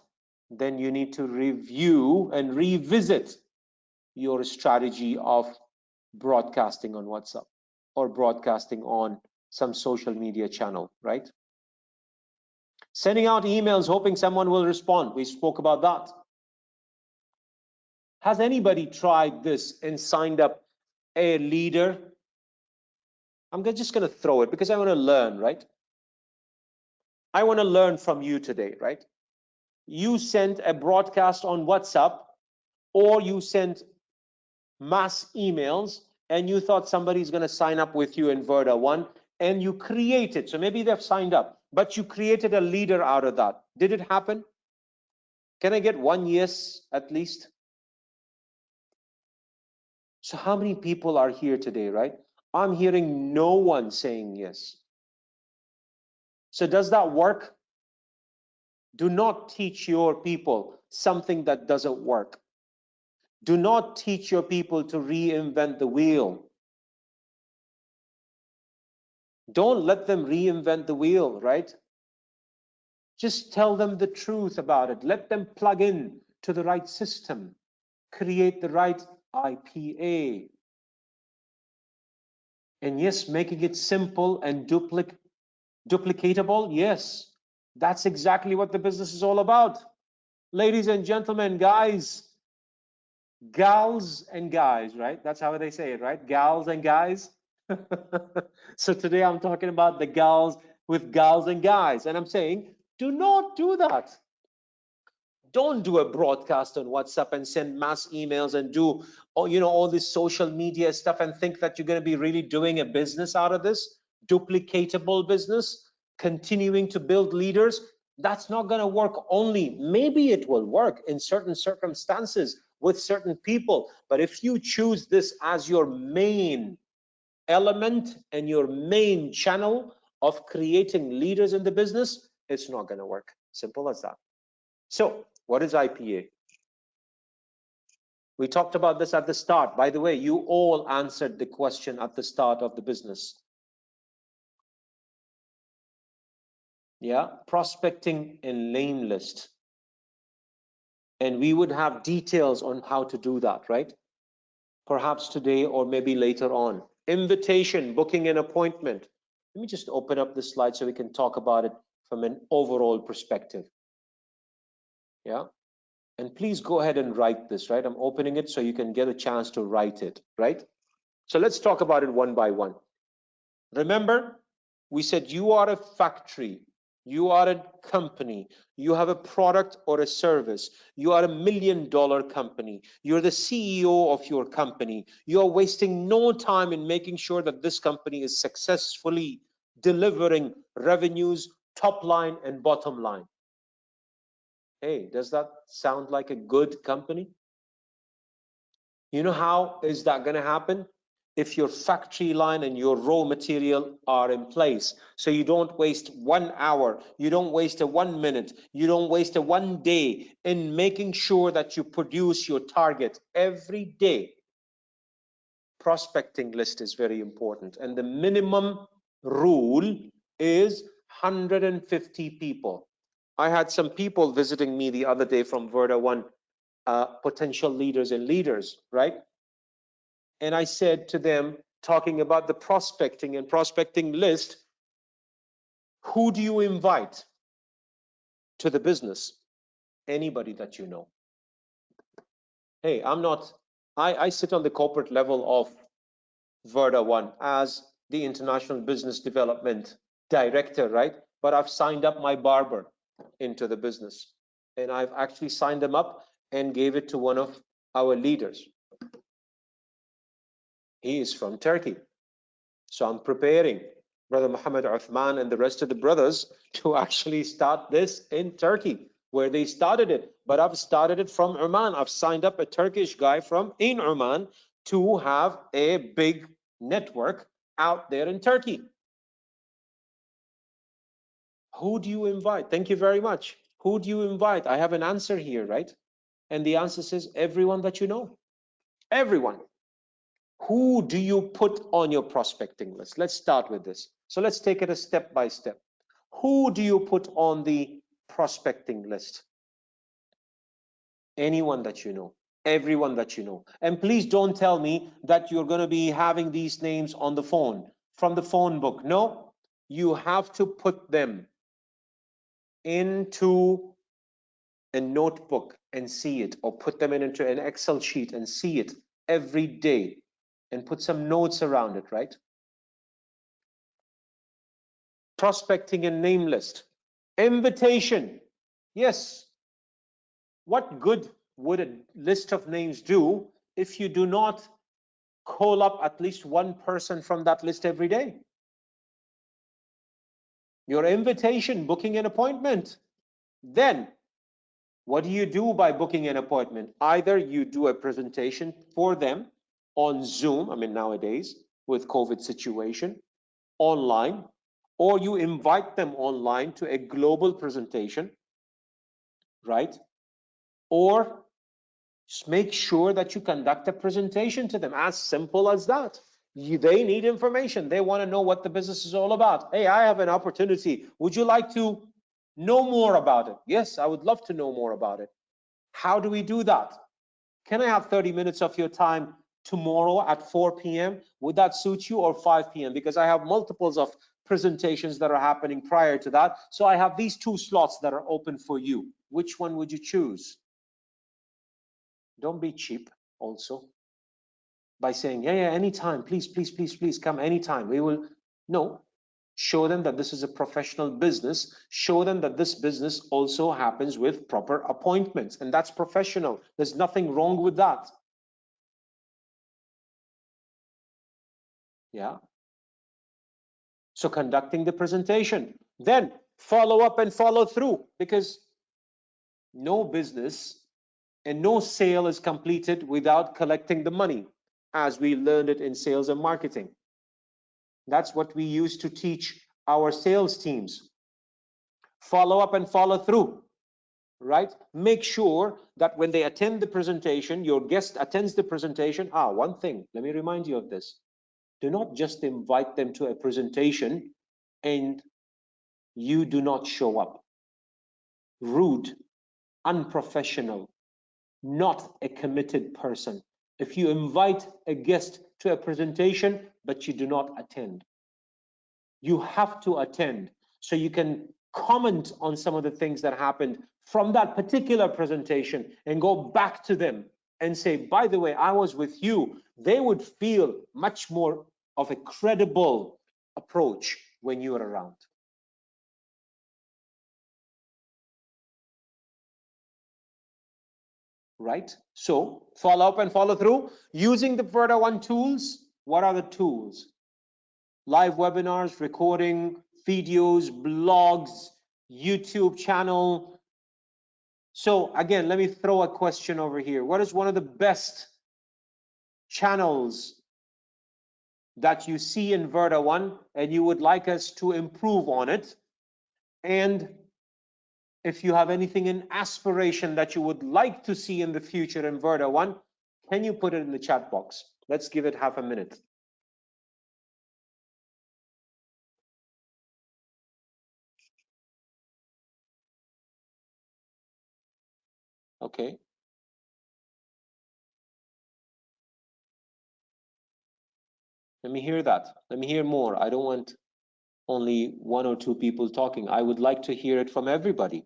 then you need to review and revisit your strategy of broadcasting on WhatsApp or broadcasting on some social media channel, right? Sending out emails hoping someone will respond. We spoke about that. Has anybody tried this and signed up a leader? I'm just going to throw it because I want to learn, right? I want to learn from you today, right? You sent a broadcast on WhatsApp, or you sent mass emails, and you thought somebody's going to sign up with you in Verda1, and you created, so maybe they've signed up, but you created a leader out of that. Did it happen? Can I get one yes at least? So how many people are here today, right? I'm hearing no one saying yes. So does that work? Do not teach your people something that doesn't work. Do not teach your people to reinvent the wheel. Don't let them reinvent the wheel, right? Just tell them the truth about it. Let them plug in to the right system. Create the right IPA. And yes, making it simple and duplicatable, yes. That's exactly what the business is all about. Ladies and gentlemen, guys, gals and guys, right? That's how they say it, right? Gals and guys. So today I'm talking about the gals with gals and guys. And I'm saying, do not do that. Don't do a broadcast on WhatsApp and send mass emails and do all this social media stuff and think that you're going to be really doing a business out of this, duplicatable business, continuing to build leaders. That's not going to work. Only maybe it will work in certain circumstances with certain people, but if you choose this as your main element and your main channel of creating leaders in the business, it's not going to work. Simple as that. So what is IPA? We talked about this at the start. By the way, you all answered the question at the start of the business. Yeah, prospecting and name list. And we would have details on how to do that, right? Perhaps today or maybe later on. Invitation, booking an appointment. Let me just open up the slide so we can talk about it from an overall perspective. Yeah. And please go ahead and write this, right? I'm opening it so you can get a chance to write it, right? So let's talk about it one by one. Remember, we said you are a factory, you are a company, you have a product or a service, you are $1 million company, you're the CEO of your company, you're wasting no time in making sure that this company is successfully delivering revenues, top line and bottom line. Hey, does that sound like a good company? You know how is that going to happen? If your factory line and your raw material are in place. So you don't waste 1 hour, you don't waste a 1 minute, you don't waste a 1 day in making sure that you produce your target every day. Prospecting list is very important. And the minimum rule is 150 people. I had some people visiting me the other day from Verda1, potential leaders and leaders, right? And I said to them, talking about the prospecting and prospecting list, who do you invite to the business? Anybody that you know. Hey, I sit on the corporate level of Verda1 as the International Business Development Director, right? But I've signed up my barber into the business. and I've actually signed them up and gave it to one of our leaders. He is from Turkey. So I'm preparing Brother Muhammad Uthman and the rest of the brothers to actually start this in Turkey, where they started it. But I've started it from Oman. I've signed up a Turkish guy from in Oman to have a big network out there in Turkey. Who do you invite? Thank you very much. Who do you invite? I have an answer here, right? And the answer says everyone that you know. Everyone. Who do you put on your prospecting list? Let's start with this. So let's take it a step by step. Who do you put on the prospecting list? Anyone that you know, everyone that you know. And please don't tell me that you're going to be having these names on the phone, from the phone book. No, you have to put them into a notebook and see it, or put them into an Excel sheet and see it every day and put some notes around it, right? Prospecting and name list. Invitation. Yes. What good would a list of names do if you do not call up at least one person from that list every day? Your invitation, booking an appointment. Then, what do you do by booking an appointment? Either you do a presentation for them on Zoom, I mean nowadays with COVID situation, online, or you invite them online to a global presentation, right? Or just make sure that you conduct a presentation to them, as simple as that. They need information. They want to know what the business is all about. Hey, I have an opportunity. Would you like to know more about it? Yes, I would love to know more about it. How do we do that? Can I have 30 minutes of your time tomorrow at 4 p.m.? Would that suit you, or 5 p.m.? Because I have multiples of presentations that are happening prior to that. So I have these two slots that are open for you. Which one would you choose? Don't be cheap also by saying, yeah, anytime, please, please, please, please come anytime. We will. No, show them that this is a professional business. Show them that this business also happens with proper appointments, and that's professional. There's nothing wrong with that. Yeah. So conducting the presentation, then follow up and follow through, because no business and no sale is completed without collecting the money, as we learned it in sales and marketing. That's what we used to teach our sales teams. Follow up and follow through, right? Make sure that when they attend the presentation, your guest attends the presentation. One thing, let me remind you of this. Do not just invite them to a presentation and you do not show up. Rude, unprofessional, not a committed person. If you invite a guest to a presentation, but you do not attend, you have to attend so you can comment on some of the things that happened from that particular presentation and go back to them and say, by the way, I was with you. They would feel much more of a credible approach when you are around. Right? So follow up and follow through using the Part-1 tools. What are the tools? Live webinars, recording, videos, blogs, YouTube channel. So again, let me throw a question over here. What is one of the best channels that you see in Part-1 and you would like us to improve on it? And if you have anything in aspiration that you would like to see in the future in Part-1, can you put it in the chat box? Let's give it half a minute. Okay. Let me hear that. Let me hear more. I don't want only one or two people talking. I would like to hear it from everybody.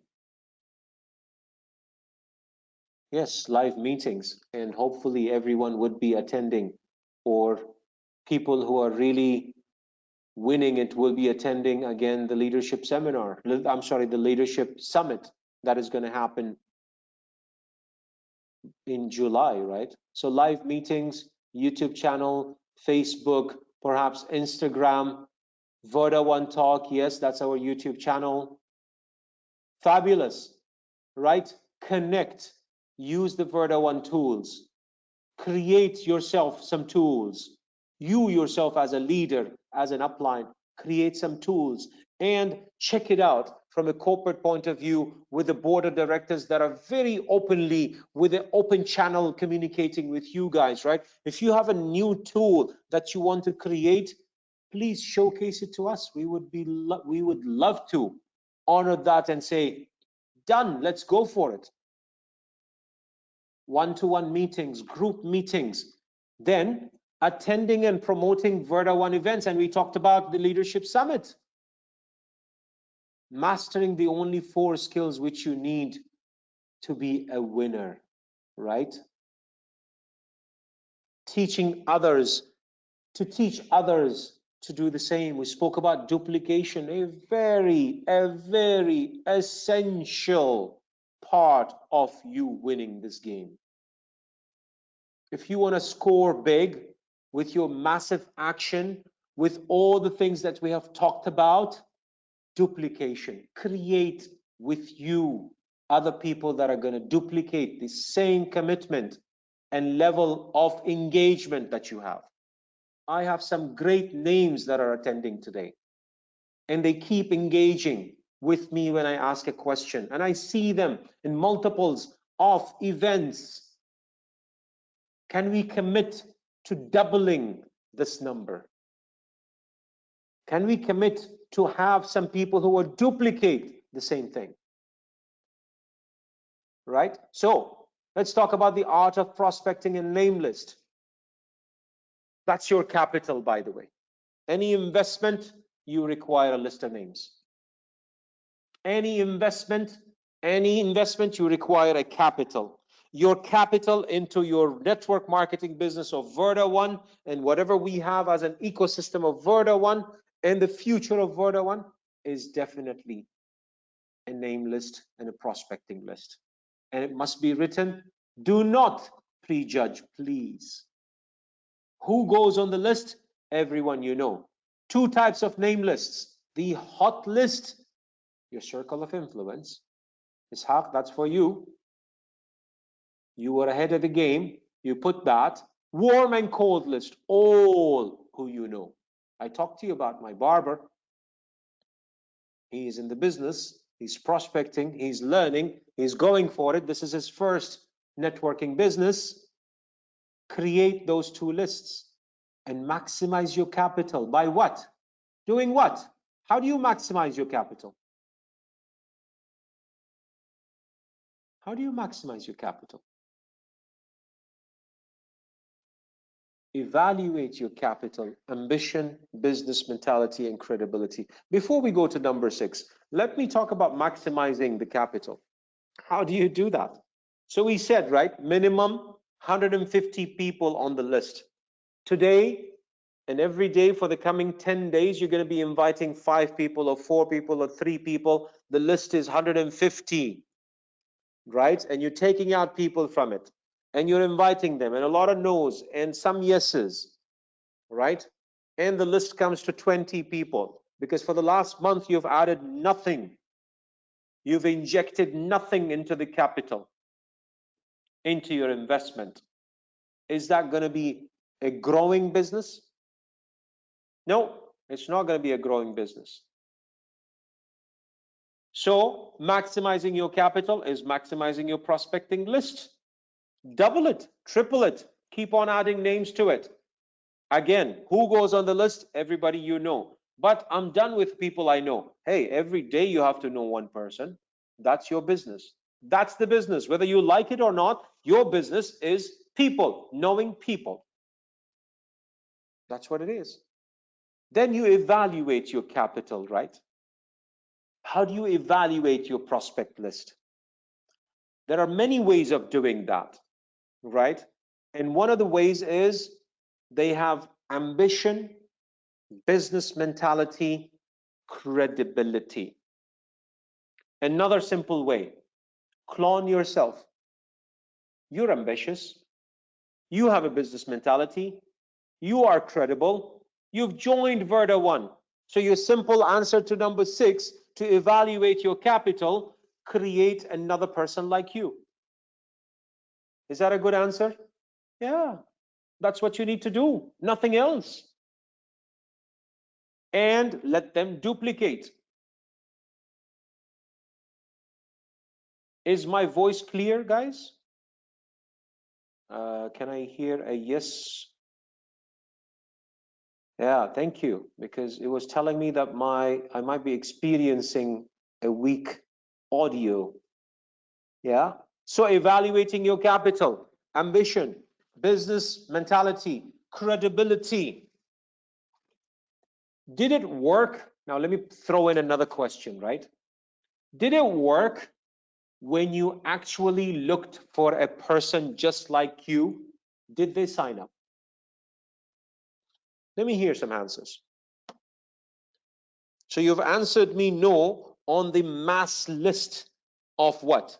Yes, live meetings, and hopefully everyone would be attending, or people who are really winning it will be attending again the leadership seminar. I'm sorry, the leadership summit that is going to happen in July, right? So live meetings, YouTube channel, Facebook, perhaps Instagram, Verda One Talk. Yes, that's our YouTube channel. Fabulous, right? Connect, use the Verda One tools, create yourself some tools. You yourself as a leader, as an upline, create some tools and check it out from a corporate point of view with the board of directors that are very openly with an open channel communicating with you guys, right? If you have a new tool that you want to create, please showcase it to us. We would love to honor that and say, done, let's go for it. One-to-one meetings, group meetings, then attending and promoting Verda One events. And we talked about the Leadership Summit. Mastering the only 4 skills which you need to be a winner, right? Teaching others, to teach others to do the same. We spoke about duplication, a very essential part of you winning this game. If you want to score big with your massive action, with all the things that we have talked about, duplication, create with you other people that are going to duplicate the same commitment and level of engagement that you have. I have some great names that are attending today, and they keep engaging with me when I ask a question, and I see them in multiples of events. Can we commit to doubling this number? Can we commit to have some people who will duplicate the same thing? Right? So let's talk about the art of prospecting and name list. That's your capital, by the way. Any investment, you require a list of names. Any investment, you require a capital. Your capital into your network marketing business of Verda One and whatever we have as an ecosystem of Verda One and the future of Verda One is definitely a name list and a prospecting list. And it must be written. Do not prejudge, please. Who goes on the list? Everyone you know. 2 types of name lists. The hot list, your circle of influence. Ishaq, that's for you. You were ahead of the game. You put that. Warm and cold list, all who you know. I talked to you about my barber. He is in the business. He's prospecting. He's learning. He's going for it. This is his first networking business. Create those 2 lists and maximize your capital. By what? Doing what? How do you maximize your capital? How do you maximize your capital? Evaluate your capital, ambition, business mentality, and credibility. Before we go to number 6, let me talk about maximizing the capital. How do you do that? So we said, right, minimum 150 people on the list. Today and every day for the coming 10 days, you're going to be inviting 5 people or 4 people or 3 people. The list is 150, right? And you're taking out people from it and you're inviting them, and a lot of no's and some yeses, right? And the list comes to 20 people because for the last month, you've added nothing. You've injected nothing into the capital, into your investment. Is that going to be a growing business? No, it's not going to be a growing business. So maximizing your capital is maximizing your prospecting list. Double it, triple it, keep on adding names to it. Again, who goes on the list? Everybody you know. But I'm done with people I know. Hey, every day you have to know one person. That's your business. That's the business. Whether you like it or not, your business is people, knowing people. That's what it is. Then you evaluate your capital, right? How do you evaluate your prospect list? There are many ways of doing that, right? And one of the ways is they have ambition, business mentality, credibility. Another simple way, clone yourself. You're ambitious. You have a business mentality. You are credible. You've joined Verda1. So your simple answer to number 6, to evaluate your capital, create another person like you. Is that a good answer? Yeah, that's what you need to do. Nothing else. And let them duplicate. Is my voice clear, guys? Can I hear a yes? Yeah, thank you, because it was telling me that I might be experiencing a weak audio. Yeah. So evaluating your capital, ambition, business mentality, credibility. Did it work? Now let me throw in another question, right? Did it work when you actually looked for a person just like you? Did they sign up? Let me hear some answers. So you've answered me no on the mass list of what?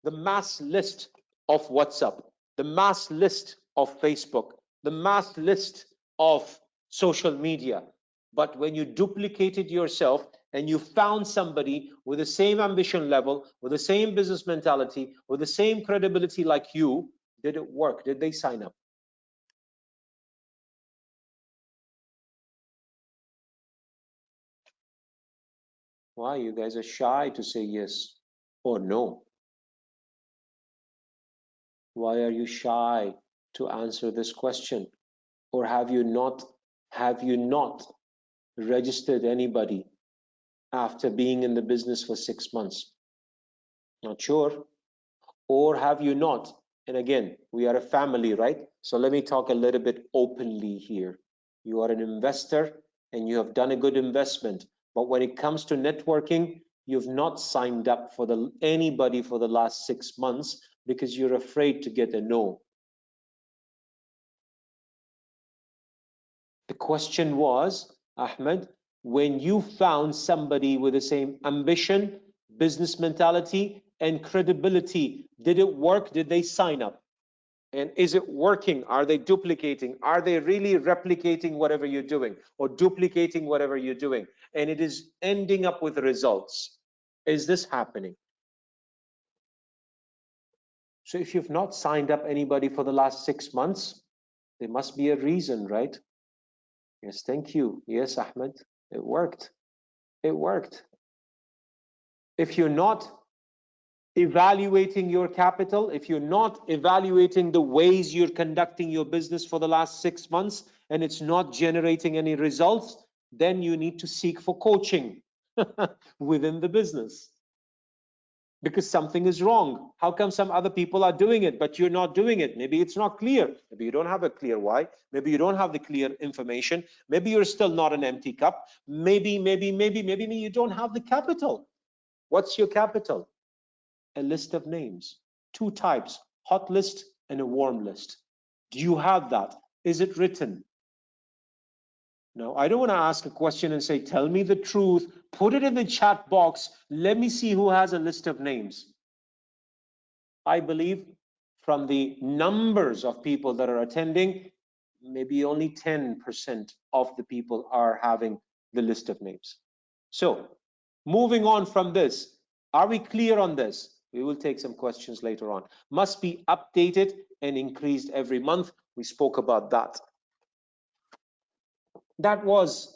The mass list of WhatsApp, the mass list of Facebook, the mass list of social media. But when you duplicated yourself and you found somebody with the same ambition level, with the same business mentality, with the same credibility like you, did it work? Did they sign up? Why? You guys are shy to say yes or no. Why are you shy to answer this question? Or have you not registered anybody after being in the business for 6 months? Not sure. Or have you not? And again, we are a family, right? So let me talk a little bit openly here. You are an investor and you have done a good investment. But when it comes to networking, you've not signed up for anybody for the last 6 months because you're afraid to get a no. The question was, Ahmed, when you found somebody with the same ambition, business mentality, and credibility, did it work? Did they sign up? And is it working? Are they duplicating? Are they really replicating whatever you're doing or duplicating whatever you're doing? And it is ending up with results. Is this happening? So if you've not signed up anybody for the last 6 months, there must be a reason, right? Yes, thank you. Yes, Ahmed, it worked. It worked. If you're not evaluating your capital, if you're not evaluating the ways you're conducting your business for the last 6 months and it's not generating any results, then you need to seek for coaching within the business because something is wrong. How come some other people are doing it, but you're not doing it? Maybe it's not clear. Maybe you don't have a clear why. Maybe you don't have the clear information. Maybe you're still not an empty cup. Maybe you don't have the capital. What's your capital? A list of names. 2 types, hot list and a warm list. Do you have that? Is it written? No, I don't want to ask a question and say, tell me the truth, put it in the chat box, let me see who has a list of names. I believe from the numbers of people that are attending, maybe only 10% of the people are having the list of names. So moving on from this, are we clear on this? We will take some questions later on. Must be updated and increased every month. We spoke about that. That was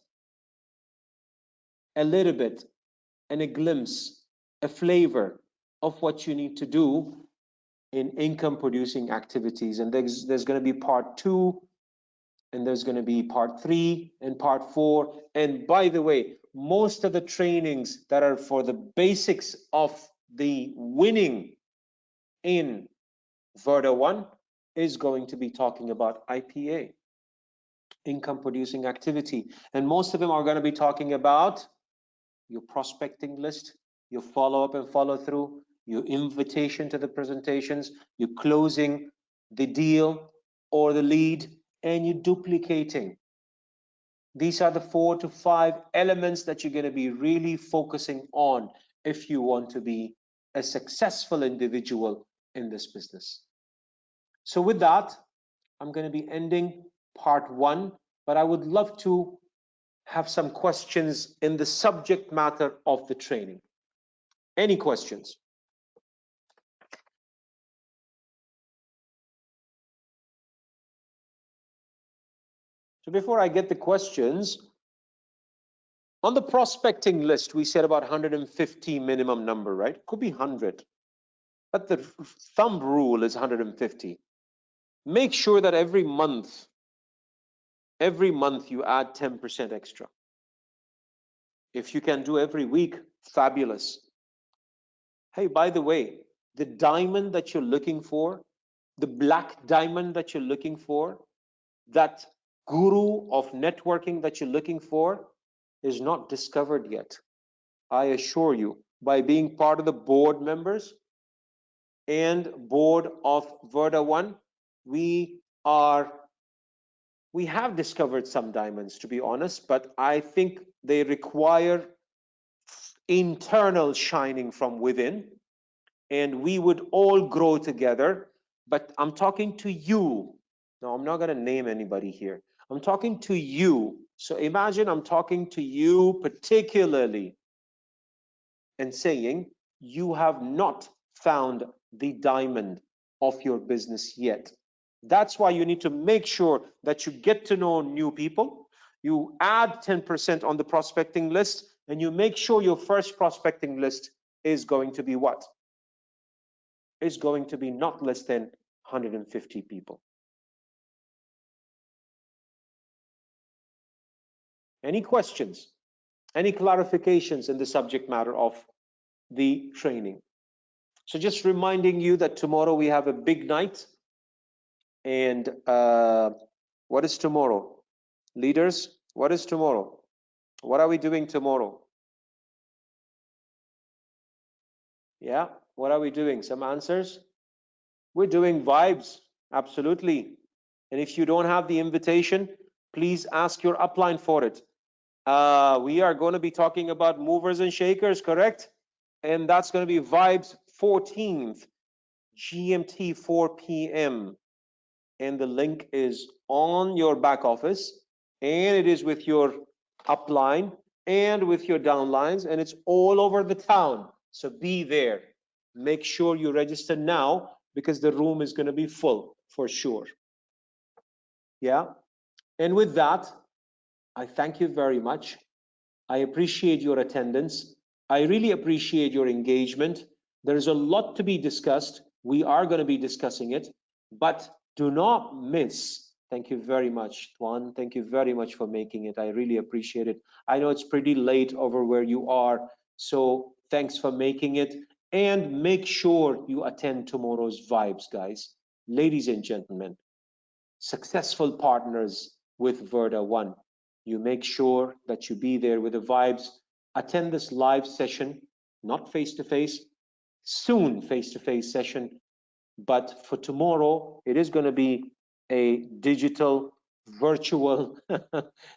a little bit and a glimpse, a flavor of what you need to do in income producing activities. And there's going to be part 2, and there's going to be part 3 and part 4. And by the way, most of the trainings that are for the basics of the winning in Verda1 is going to be talking about IPA, income producing activity. And most of them are going to be talking about your prospecting list, your follow-up and follow-through, your invitation to the presentations, your closing the deal or the lead, and you're duplicating. These are the 4 to 5 elements that you're going to be really focusing on if you want to be a successful individual in this business. So with that, I'm going to be ending part 1, but I would love to have some questions in the subject matter of the training. Any questions? So before I get the questions, on the prospecting list, we said about 150 minimum number, right? Could be 100, but the thumb rule is 150. Make sure that every month you add 10% extra. If you can do every week, fabulous. Hey, by the way, the diamond that you're looking for, the black diamond that you're looking for, that guru of networking that you're looking for is not discovered yet. I assure you, by being part of the board members and board of Verda1, we have discovered some diamonds, to be honest, but I think they require internal shining from within, and we would all grow together. But I'm talking to you. No, I'm not going to name anybody here. I'm talking to you. So imagine I'm talking to you particularly and saying you have not found the diamond of your business yet. That's why you need to make sure that you get to know new people. You add 10% on the prospecting list, and you make sure your first prospecting list is going to be what? Is going to be not less than 150 people. Any questions? Any clarifications in the subject matter of the training? So just reminding you that tomorrow we have a big night. And what is tomorrow? Leaders, what is tomorrow? What are we doing tomorrow? Yeah, what are we doing? Some answers? We're doing vibes, absolutely. And if you don't have the invitation, please ask your upline for it. We are going to be talking about movers and shakers, correct? And that's going to be Vibes 14th, GMT 4 p.m. And the link is on your back office, and it is with your upline and with your downlines, and it's all over the town. So be there. Make sure you register now because the room is going to be full for sure. Yeah. And with that, I thank you very much. I appreciate your attendance. I really appreciate your engagement. There's a lot to be discussed. We are going to be discussing it, but do not miss. Thank you very much, Tuan. Thank you very much for making it. I really appreciate it. I know it's pretty late over where you are, so thanks for making it. And make sure you attend tomorrow's Vibes, guys. Ladies and gentlemen, successful partners with Verda1. You make sure that you be there with the vibes. Attend this live session, not face-to-face, soon face-to-face session. But for tomorrow, it is going to be a digital, virtual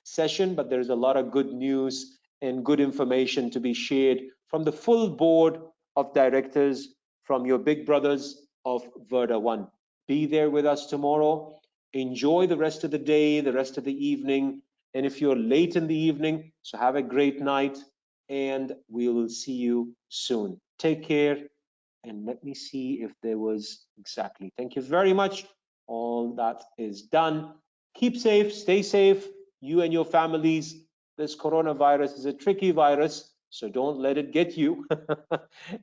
session, but there's a lot of good news and good information to be shared from the full board of directors, from your big brothers of Verda1. Be there with us tomorrow. Enjoy the rest of the day, the rest of the evening. And if you're late in the evening, so have a great night, and we will see you soon. Take care. And let me see if there was exactly. Thank you very much. All that is done. Keep safe, stay safe, you and your families. This coronavirus is a tricky virus, so don't let it get you.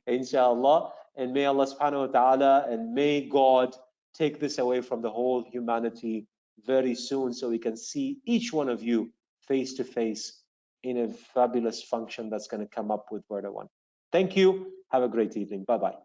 Inshallah. And may Allah subhanahu wa ta'ala and may God take this away from the whole humanity very soon so we can see each one of you face to face in a fabulous function that's going to come up with Verda1. Thank you. Have a great evening. Bye-bye.